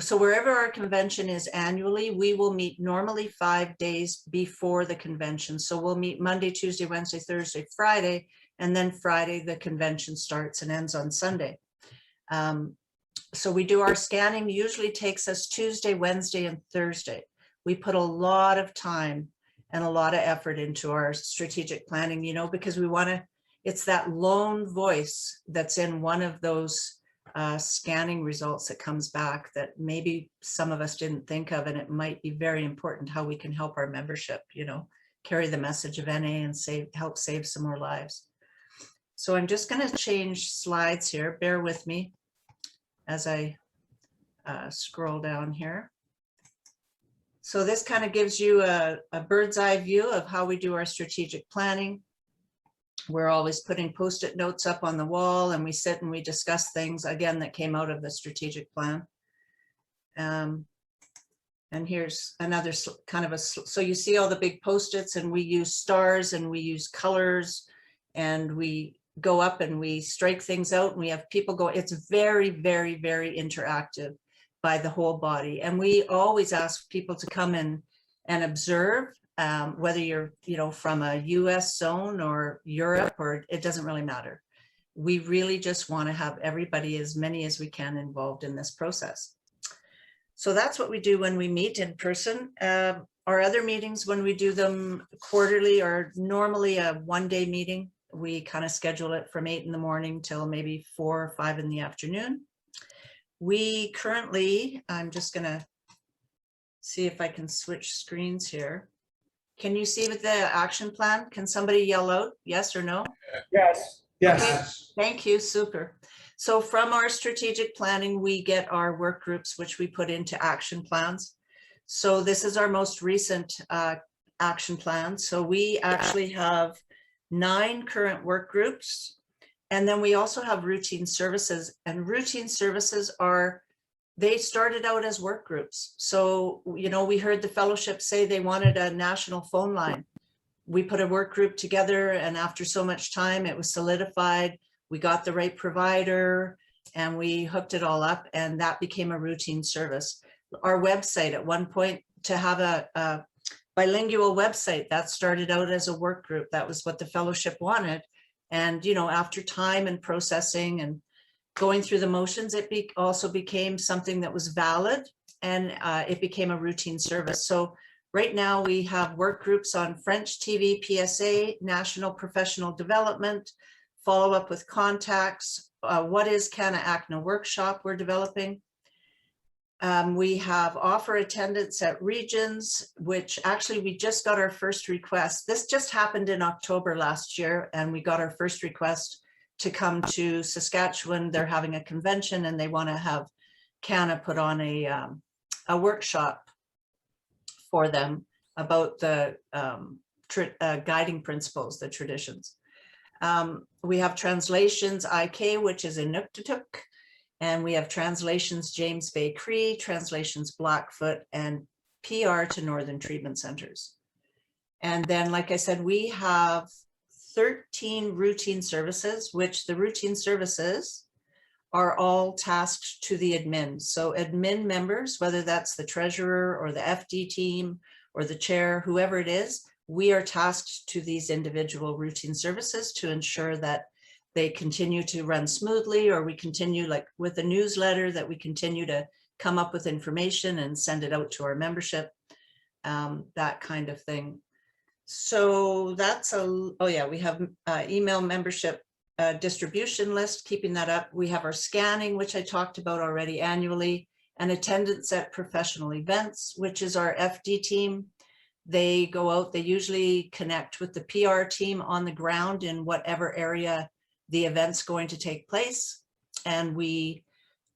so wherever our convention is annually, we will meet normally 5 days before the convention. So we'll meet Monday, Tuesday, Wednesday, Thursday, Friday, and then Friday the convention starts and ends on Sunday. So we do our scanning, usually takes us Tuesday, Wednesday, and Thursday. We put a lot of time and a lot of effort into our strategic planning, you know, because we want to, it's that lone voice that's in one of those scanning results that comes back that maybe some of us didn't think of, and it might be very important how we can help our membership, you know, carry the message of NA and help save some more lives. So I'm just going to change slides here. Bear with me as I scroll down here. So this kind of gives you a bird's eye view of how we do our strategic planning. We're always putting Post-it notes up on the wall, and we sit and we discuss things, again, that came out of the strategic plan. And here's another kind of so you see all the big Post-its, and we use stars and we use colors, and we go up and we strike things out, and we have people go. It's very, very, very interactive by the whole body. And we always ask people to come in and observe, whether you're, you know, from a US zone or Europe, or it doesn't really matter. We really just want to have everybody, as many as we can, involved in this process. So that's what we do when we meet in person. Our other meetings, when we do them quarterly, are normally a 1-day meeting. We kind of schedule it from 8 in the morning till maybe 4 or 5 in the afternoon. We currently, I'm just going to see if I can switch screens here. Can you see with the action plan? Can somebody yell out yes or no? Yes. Yes. Thank you, super. So from our strategic planning, we get our work groups, which we put into action plans. So this is our most recent action plan. So we actually have 9 current work groups. And then we also have routine services, and routine services they started out as work groups. So, you know, we heard the fellowship say they wanted a national phone line. We put a work group together, and after so much time, it was solidified. We got the right provider and we hooked it all up, and that became a routine service. Our website at one point, to have a bilingual website, that started out as a work group. That was what the fellowship wanted. And, you know, after time and processing and going through the motions, it also became something that was valid, and it became a routine service. So right now we have work groups on French TV, PSA, National Professional Development, follow up with contacts, what is Canna ACNA workshop we're developing. We have offer attendance at regions, which actually we just got our first request. This just happened in October last year, and we got our first request to come to Saskatchewan. They're having a convention and they want to have Canna put on a workshop for them about the guiding principles, the traditions. We have translations IK, which is Inuktitut. And we have translations James Bay Cree, translations Blackfoot, and PR to Northern Treatment Centers. And then, like I said, we have 13 routine services, which the routine services are all tasked to the admin. So admin members, whether that's the treasurer or the FD team or the chair, whoever it is, we are tasked to these individual routine services to ensure that they continue to run smoothly, or we continue, like with a newsletter, that we continue to come up with information and send it out to our membership, that kind of thing. So that's oh yeah, we have email membership distribution list, keeping that up. We have our scanning, which I talked about already, annually, and attendance at professional events, which is our FD team. They go out, they usually connect with the PR team on the ground in whatever area the event's going to take place. And we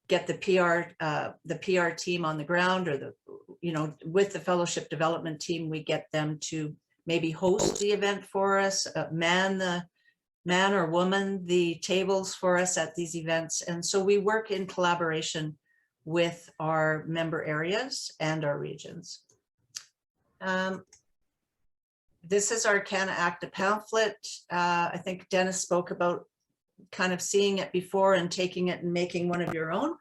get the PR team on the ground, or the, you know, with the fellowship development team, we get them to maybe host the event for us, man or woman the tables for us at these events. And so we work in collaboration with our member areas and our regions. This is our Canna Acta pamphlet. I think Dennis spoke about kind of seeing it before and taking it and making one of your own.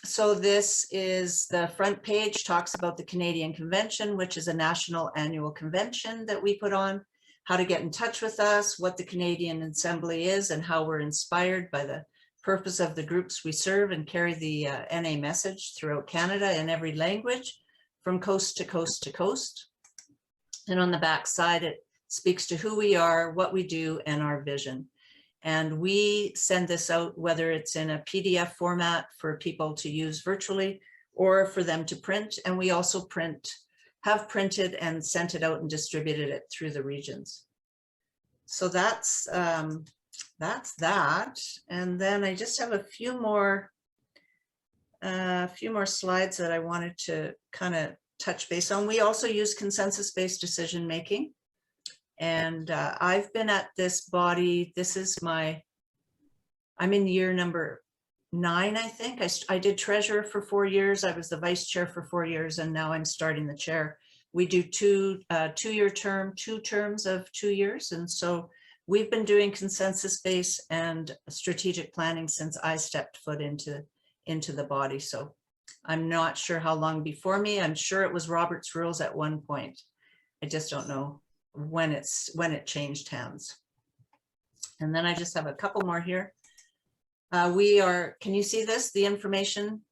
So this is the front page, talks about the Canadian Convention, which is a national annual convention that we put on, how to get in touch with us, what the Canadian Assembly is, and how we're inspired by the purpose of the groups we serve, and carry the NA message throughout Canada in every language from coast to coast to coast. And on the back side, it speaks to who we are, what we do, and our vision. And we send this out, whether it's in a PDF format for people to use virtually or for them to print. And we also have printed and sent it out and distributed it through the regions. So that's that. And then I just have a few more slides that I wanted to kind of touch base on. We also use consensus-based decision making. And I've been at this body, I'm in year number 9, I think. I did treasurer for 4 years. I was the vice chair for 4 years, and now I'm starting the chair. We do two terms of 2 years. And so we've been doing consensus-based and strategic planning since I stepped foot into the body. So I'm not sure how long before me. I'm sure it was Robert's Rules at one point. I just don't know when it changed hands. And then I just have a couple more here. Can you see this, the information?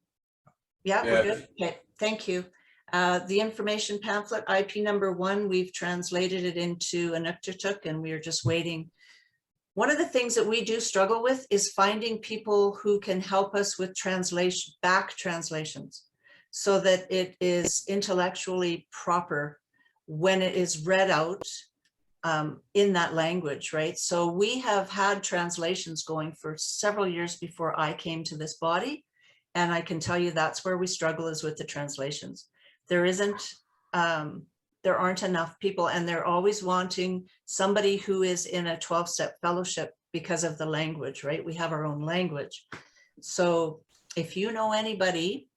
Yeah, we're good. Okay, thank you. The information pamphlet, IP number 1, we've translated it into Inuktitut, and we are just waiting. One of the things that we do struggle with is finding people who can help us with back translations, so that it is intellectually proper when it is read out in that language, right? So we have had translations going for several years before I came to this body. And I can tell you that's where we struggle, is with the translations. There aren't enough people, and they're always wanting somebody who is in a 12-step fellowship because of the language, right? We have our own language. So if you know anybody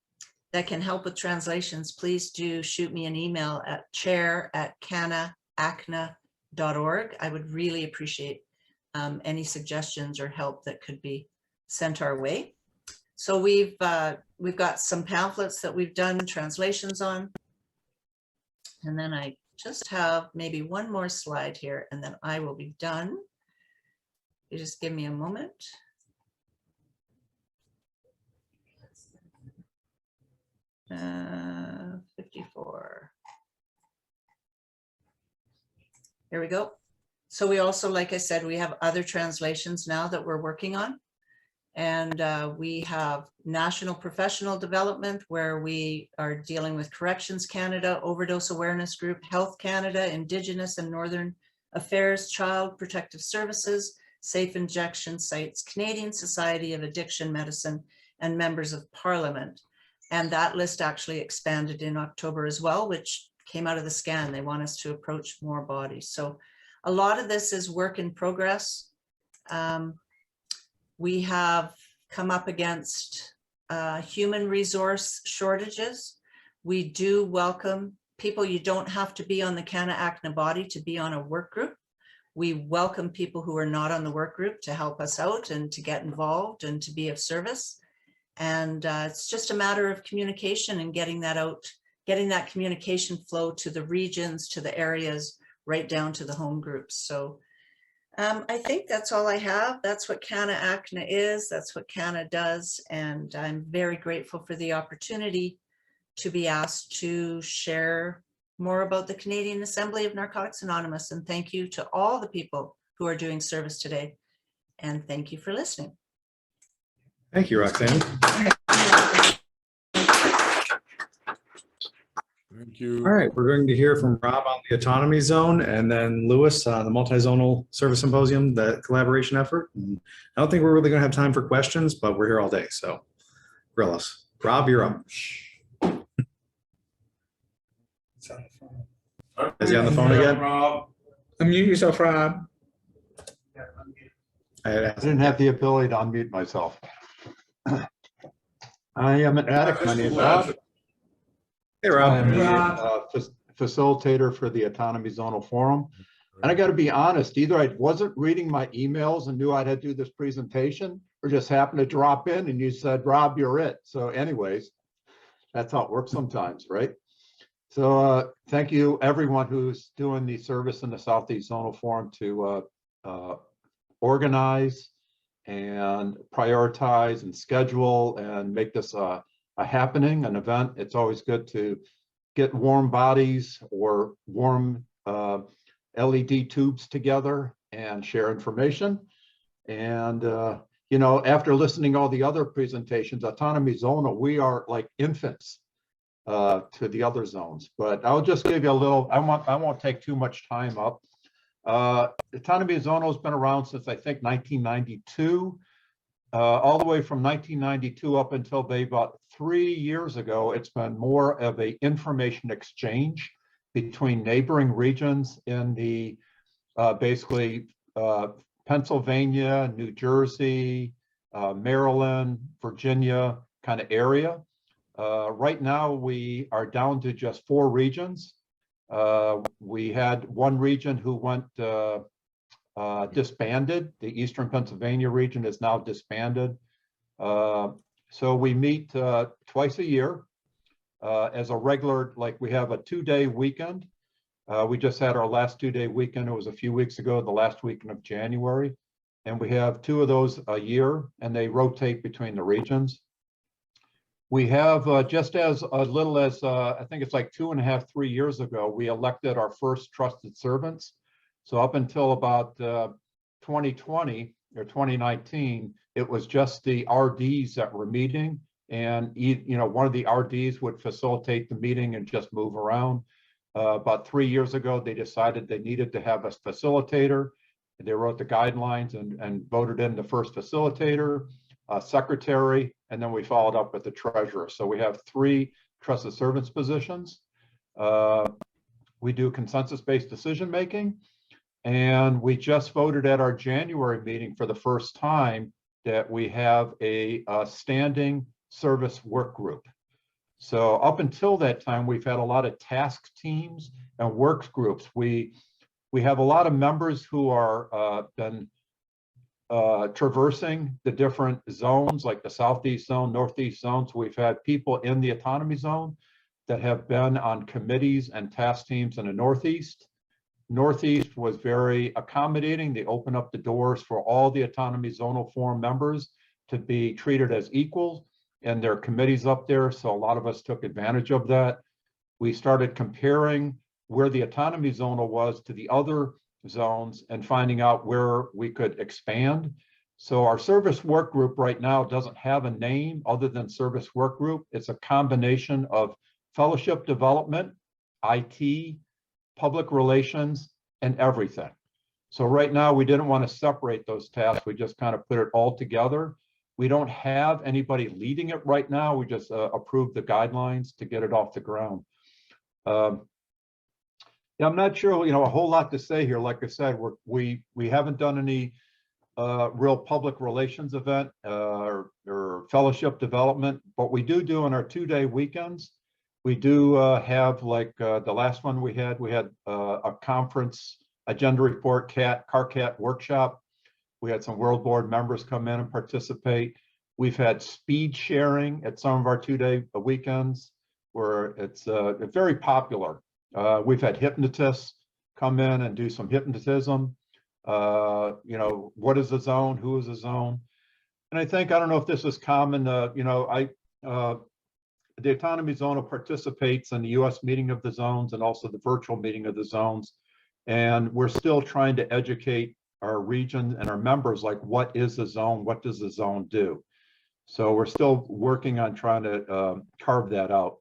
that can help with translations, please do shoot me an email at chair@cannaacna.org. I would really appreciate any suggestions or help that could be sent our way. So we've got some pamphlets that we've done translations on. And then I just have maybe one more slide here, and then I will be done. You just give me a moment. Uh, 54. Here we go. So we also, like I said, we have other translations now that we're working on. And we have national professional development, where we are dealing with Corrections Canada, Overdose Awareness Group, Health Canada, Indigenous and Northern Affairs, Child Protective Services, Safe Injection Sites, Canadian Society of Addiction Medicine, and members of Parliament. And that list actually expanded in October as well, which came out of the scan. They want us to approach more bodies. So a lot of this is work in progress. We have come up against human resource shortages. We do welcome people. You don't have to be on the Canna-Acna body to be on a work group. We welcome people who are not on the work group to help us out and to get involved and to be of service. And it's just a matter of communication and getting that out getting that communication flow to the regions, to the areas, right down to the home groups. So I think that's all I have. That's what CANA ACNA is. That's what CANA does. And I'm very grateful for the opportunity to be asked to share more about the Canadian Assembly of Narcotics Anonymous. And thank you to all the people who are doing service today. And thank you for listening. Thank you, Roxanne. Thank you. All right, we're going to hear from Rob on the Autonomy Zone and then Lewis on the Multi-Zonal Service Symposium, that collaboration effort. And I don't think we're really going to have time for questions, but we're here all day, so grill us. Rob, you're up. Is he on the phone again? Rob, Unmute yourself, Rob. I didn't have the ability to unmute myself. I am an addict. My name is Rob. Hey, Rob. I'm the facilitator for the Autonomy Zonal Forum. And I got to be honest, either I wasn't reading my emails and knew I had to do this presentation, or just happened to drop in and you said, Rob, you're it. So anyways, that's how it works sometimes, right? So thank you everyone who's doing the service in the Southeast Zonal Forum to organize and prioritize and schedule and make this a happening, an event. It's always good to get warm bodies or warm LED tubes together and share information. And you know, after listening to all the other presentations, Autonomy Zone, we are like infants to the other zones. But I'll just give you a little, I won't take too much time up. Autonomy Zone has been around since I think 1992. All the way from 1992 up until about 3 years ago, it's been more of a information exchange between neighboring regions in the basically Pennsylvania, New Jersey, Maryland, Virginia kind of area. Right now, we are down to just 4 regions. We had one region who went disbanded. The Eastern Pennsylvania region is now disbanded. So we meet twice a year as a regular, like we have a 2-day weekend. We just had our last 2-day weekend. It was a few weeks ago, the last weekend of January. And we have 2 of those a year, and they rotate between the regions. We have just as little as, I think it's like 2.5, 3 years ago, we elected our first trusted servants. So up until about 2020 or 2019, it was just the RDs that were meeting, and you know, one of the RDs would facilitate the meeting and just move around. About 3 years ago, they decided they needed to have a facilitator. They wrote the guidelines and voted in the first facilitator, secretary, and then we followed up with the treasurer. So we have 3 trusted servants positions. We do consensus-based decision making. And we just voted at our January meeting for the first time that we have a standing service work group. So up until that time, we've had a lot of task teams and work groups. We have a lot of members who are been traversing the different zones, like the Southeast Zone, Northeast Zones. We've had people in the Autonomy Zone that have been on committees and task teams in the Northeast. Northeast was very accommodating. They opened up the doors for all the Autonomy Zonal Forum members to be treated as equals, and there are committees up there, so a lot of us took advantage of that. We started comparing where the Autonomy Zonal was to the other zones and finding out where we could expand. So our service work group right now doesn't have a name other than service work group. It's a combination of fellowship development, IT, public relations, and everything. So right now, we didn't want to separate those tasks. We just kind of put it all together. We don't have anybody leading it right now. We just approved the guidelines to get it off the ground. Yeah, I'm not sure, you know, a whole lot to say here. Like I said, we haven't done any real public relations event or fellowship development, but we do on our 2-day weekends. We do have, like the last one we had a conference, agenda report, CARCAT workshop. We had some World Board members come in and participate. We've had speed sharing at some of our 2-day weekends. where it's very popular. We've had hypnotists come in and do some hypnotism. You know, what is a zone? Who is a zone? And I think, I don't know if this is common, you know, the Autonomy Zone participates in the US meeting of the zones and also the virtual meeting of the zones. And we're still trying to educate our region and our members, like, what is a zone? What does the zone do? So we're still working on trying to carve that out.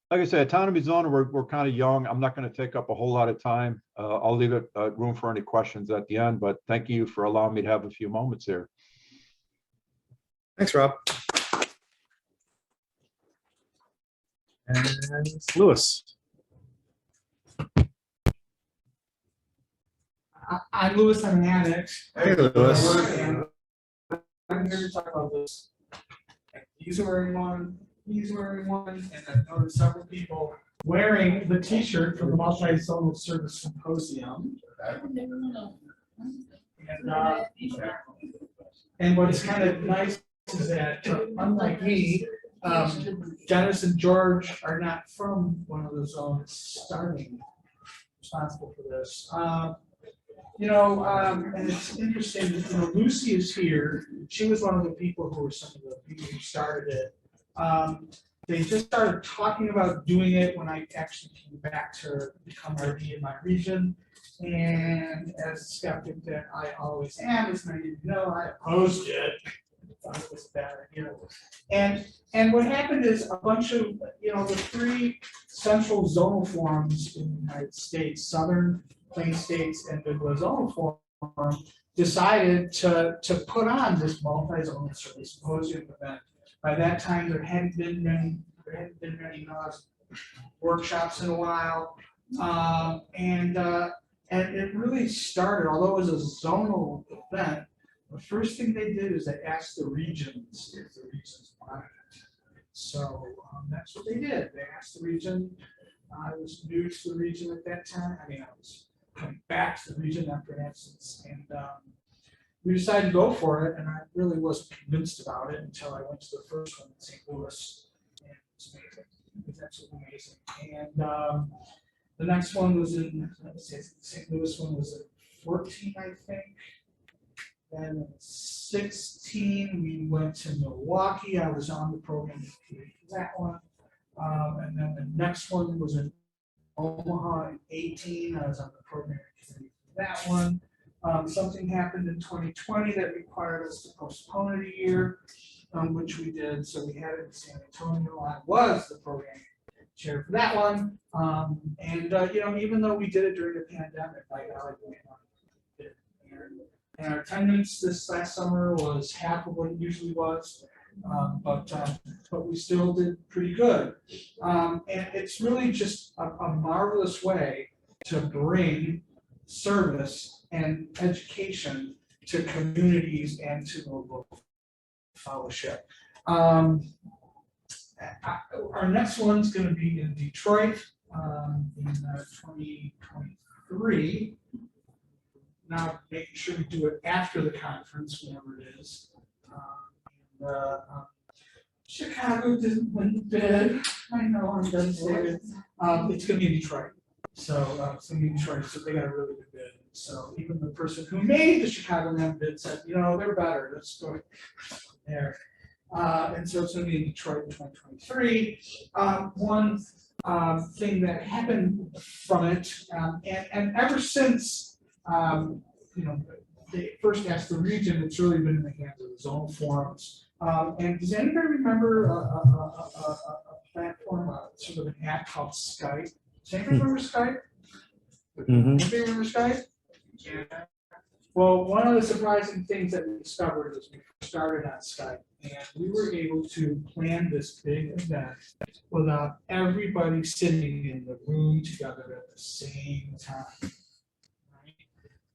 Like I said, Autonomy Zone, we're kind of young. I'm not going to take up a whole lot of time. I'll leave it room for any questions at the end, but thank you for allowing me to have a few moments here. Thanks, Rob. And Louis. I'm Louis, I'm an addict. Hey, Louis. And I'm here to talk about this. He's wearing one, and I've noticed several people wearing the t-shirt from the Multi-Zonal Service Symposium. And what's kind of nice is that, unlike me, Dennis and George are not from one of the zones starting responsible for this. You know, and it's interesting, you know, Lucy is here. She was one of the people who were some of the people who started it. They just started talking about doing it when I actually came back to become RD in my region. And as a skeptic that I always am, as many of you know, I opposed it. I thought it was a bad idea. And what happened is a bunch of, you know, the three central zonal forums in the United States, Southern Plain States and Midwest Zonal Forum, decided to put on this multi-zonal service symposium event. By that time, there hadn't been many workshops in a while, and it really started. Although it was a zonal event, the first thing they did is they asked the regions if the regions wanted it. So that's what they did. They asked the region. I was new to the region at that time. I mean, I was coming back to the region after an absence, and we decided to go for it. And I really wasn't convinced about it until I went to the first one in St. Louis, and it was amazing. It was absolutely amazing. And the next one was in, let's say, St. Louis one was at 14, I think. Then 16, we went to Milwaukee. I was on the program for that one. And then the next one was in Omaha in 18. I was on the program for that one. Something happened in 2020 that required us to postpone it a year, which we did. So we had it in San Antonio. I was the program chair for that one. And you know, even though we did it during the pandemic, I did. And our attendance this last summer was half of what it usually was, but we still did pretty good. And it's really just a marvelous way to bring service and education to communities and to local fellowship. Our next one's going to be in Detroit in 2023. Now, making sure we do it after the conference, whenever it is. Chicago didn't win the bid. I know, I'm devastated. It's going to be in Detroit. So it's going to be in Detroit. So they got a really good bid. So even the person who made the Chicagoland bid said, you know, they're better. Let's go there. And so it's going to be in Detroit in 2023. One thing that happened from it, and ever since, you know, they first asked the region, it's really been in the hands of the zonal forums. And does anybody remember a platform, sort of an app called Skype? Does anybody remember Skype? Anybody remember Skype? Yeah. Well, one of the surprising things that we discovered is we started on Skype, and we were able to plan this big event without everybody sitting in the room together at the same time. Right?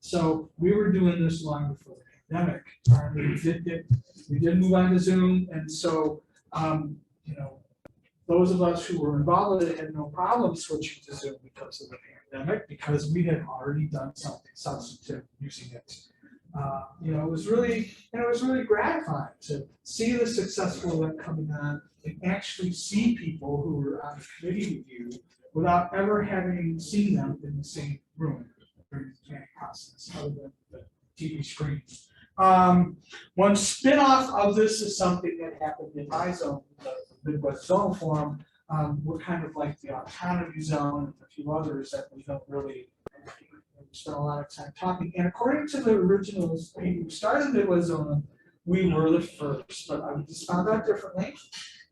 So we were doing this long before the pandemic. We did move on to Zoom, and so you know, those of us who were involved with it had no problem switching to Zoom because of the pandemic, because we had already done something substantive using it. You know, it was really gratifying to see the successful event coming on can actually see people who are on the committee with you without ever having seen them in the same room during the planning process, other than the TV screens. One spin-off of this is something that happened in my zone, the Midwest Zone Forum. We're kind of like the Autonomy Zone and a few others that we don't really spend a lot of time talking. And according to the originals, when we started Midwest Zone, we were the first, but I just found out differently.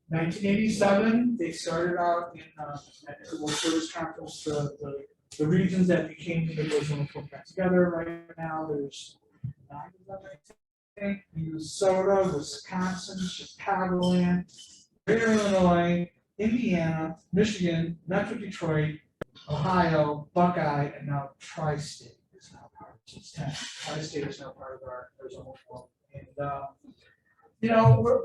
1987, they started out in at the World Service Conference, the regions that became the Midwest Zone Forum got together. Right now, there's 9 of them, I think. Minnesota, Wisconsin, Chicagoland, Greater Illinois, Indiana, Michigan, Metro Detroit, Ohio, Buckeye, and now Tri-State is now part of it. It's 10. Tri-State is now part of our zonal forum. And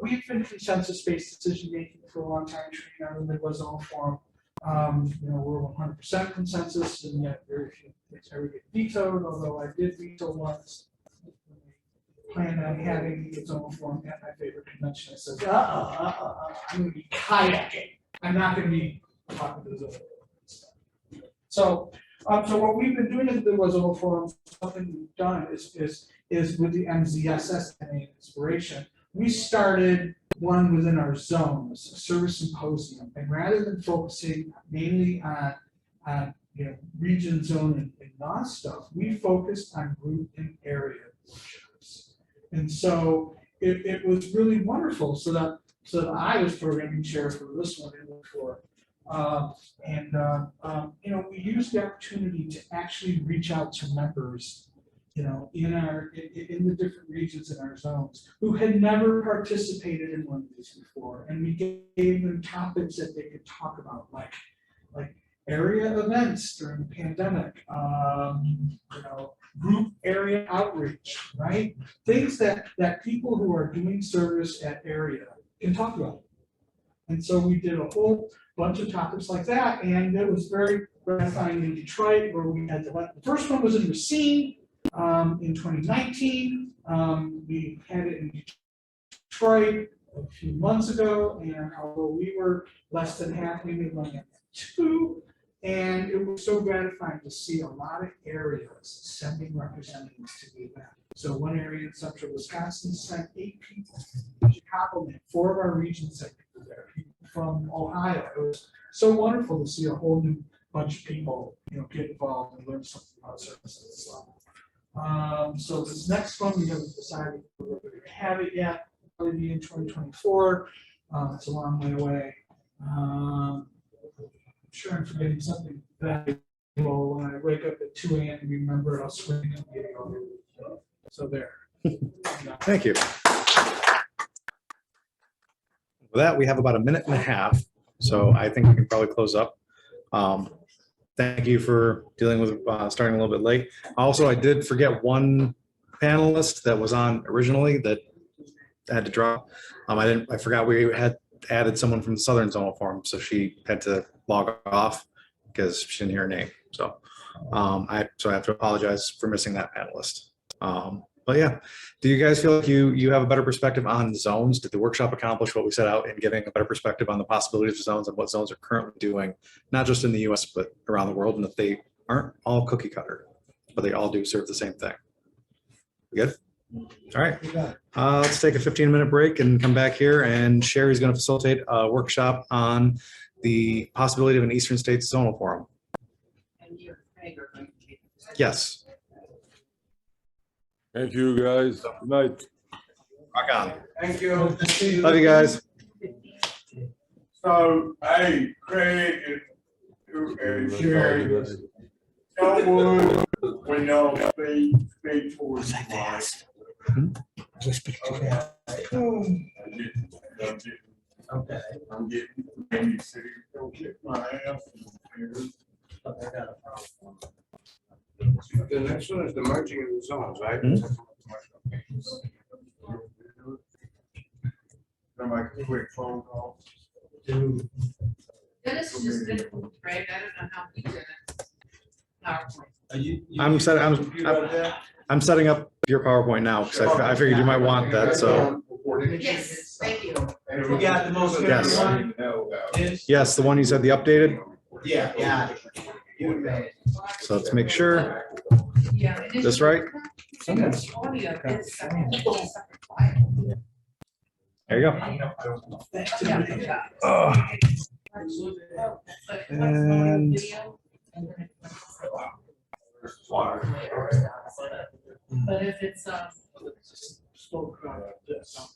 we've been consensus-based decision-making for a long time, treating our Midwest Zonal Forum. We're 100% consensus, and yet very few things ever get vetoed, although I did veto once. Planned on having the zonal forum at my favorite convention. I said, I'm going to be kayaking. I'm not going to be talking to the zonal forum. So what we've been doing at the zonal forum, something we've done is with the MZSS and inspiration. We started one within our zones, a service symposium, and rather than focusing mainly on region, zone, and non-stuff, we focused on group and area workshops. And so it was really wonderful. So that I was programming chair for this one and before. We used the opportunity to actually reach out to members, in the different regions in our zones who had never participated in one of these before. And we gave them topics that they could talk about, like area events during the pandemic, group area outreach, right? Things that people who are doing service at area can talk about. And so we did a whole bunch of topics like that, and it was very gratifying in Detroit, where we had the first one was in Racine in 2019. We had it in Detroit a few months ago, and although we were less than half, we made money at 2. And it was so gratifying to see a lot of areas sending representatives to the event. So one area in central Wisconsin sent 8 people. Chicago, 4 of our regions sent people there. People from Ohio. It was so wonderful to see a whole new bunch of people, get involved and learn something about services. So this next one, we haven't decided if we're going to have it yet. Probably be in 2024. It's a long way away. I'm sure I'm forgetting something valuable. When I wake up at 2 a.m. and remember, I'll swing and get over. So there. Thank you. With that, we have about a minute and a half, so I think we can probably close up. Thank you for dealing with starting a little bit late. Also, I did forget one panelist that was on originally that had to drop. I forgot we had added someone from the Southern Zonal Forum, so she had to log off because she didn't hear her name. So I have to apologize for missing that panelist. But yeah, do you guys feel like you have a better perspective on zones? Did the workshop accomplish what we set out in giving a better perspective on the possibilities of zones and what zones are currently doing, not just in the US, but around the world, and that they aren't all cookie cutter, but they all do serve the same thing? We good? All right, let's take a 15-minute break and come back here, and Sherry's going to facilitate a workshop on the possibility of an Eastern States Zonal Forum. Yes. Thank you, guys. Good night. Rock on. Thank you. Love you guys. So, hey, Craig and Sherry, Elwood, we know speak for us. Okay. I'm getting maybe city, don't get my ass. The next one is the merging of the zones, right? Can I make a quick phone call? Dennis just did it, right? I don't know how he did it. PowerPoint. I'm setting up your PowerPoint now because I figured you might want that. So Yes. Thank you. And if we got the most. Yes. one, Yes, the one you said, the updated. yeah. You made it. So let's make sure. Yeah. it is- This right? It's audio, it's separate file. There you go. Yeah. And- But if it's, Spoke about this.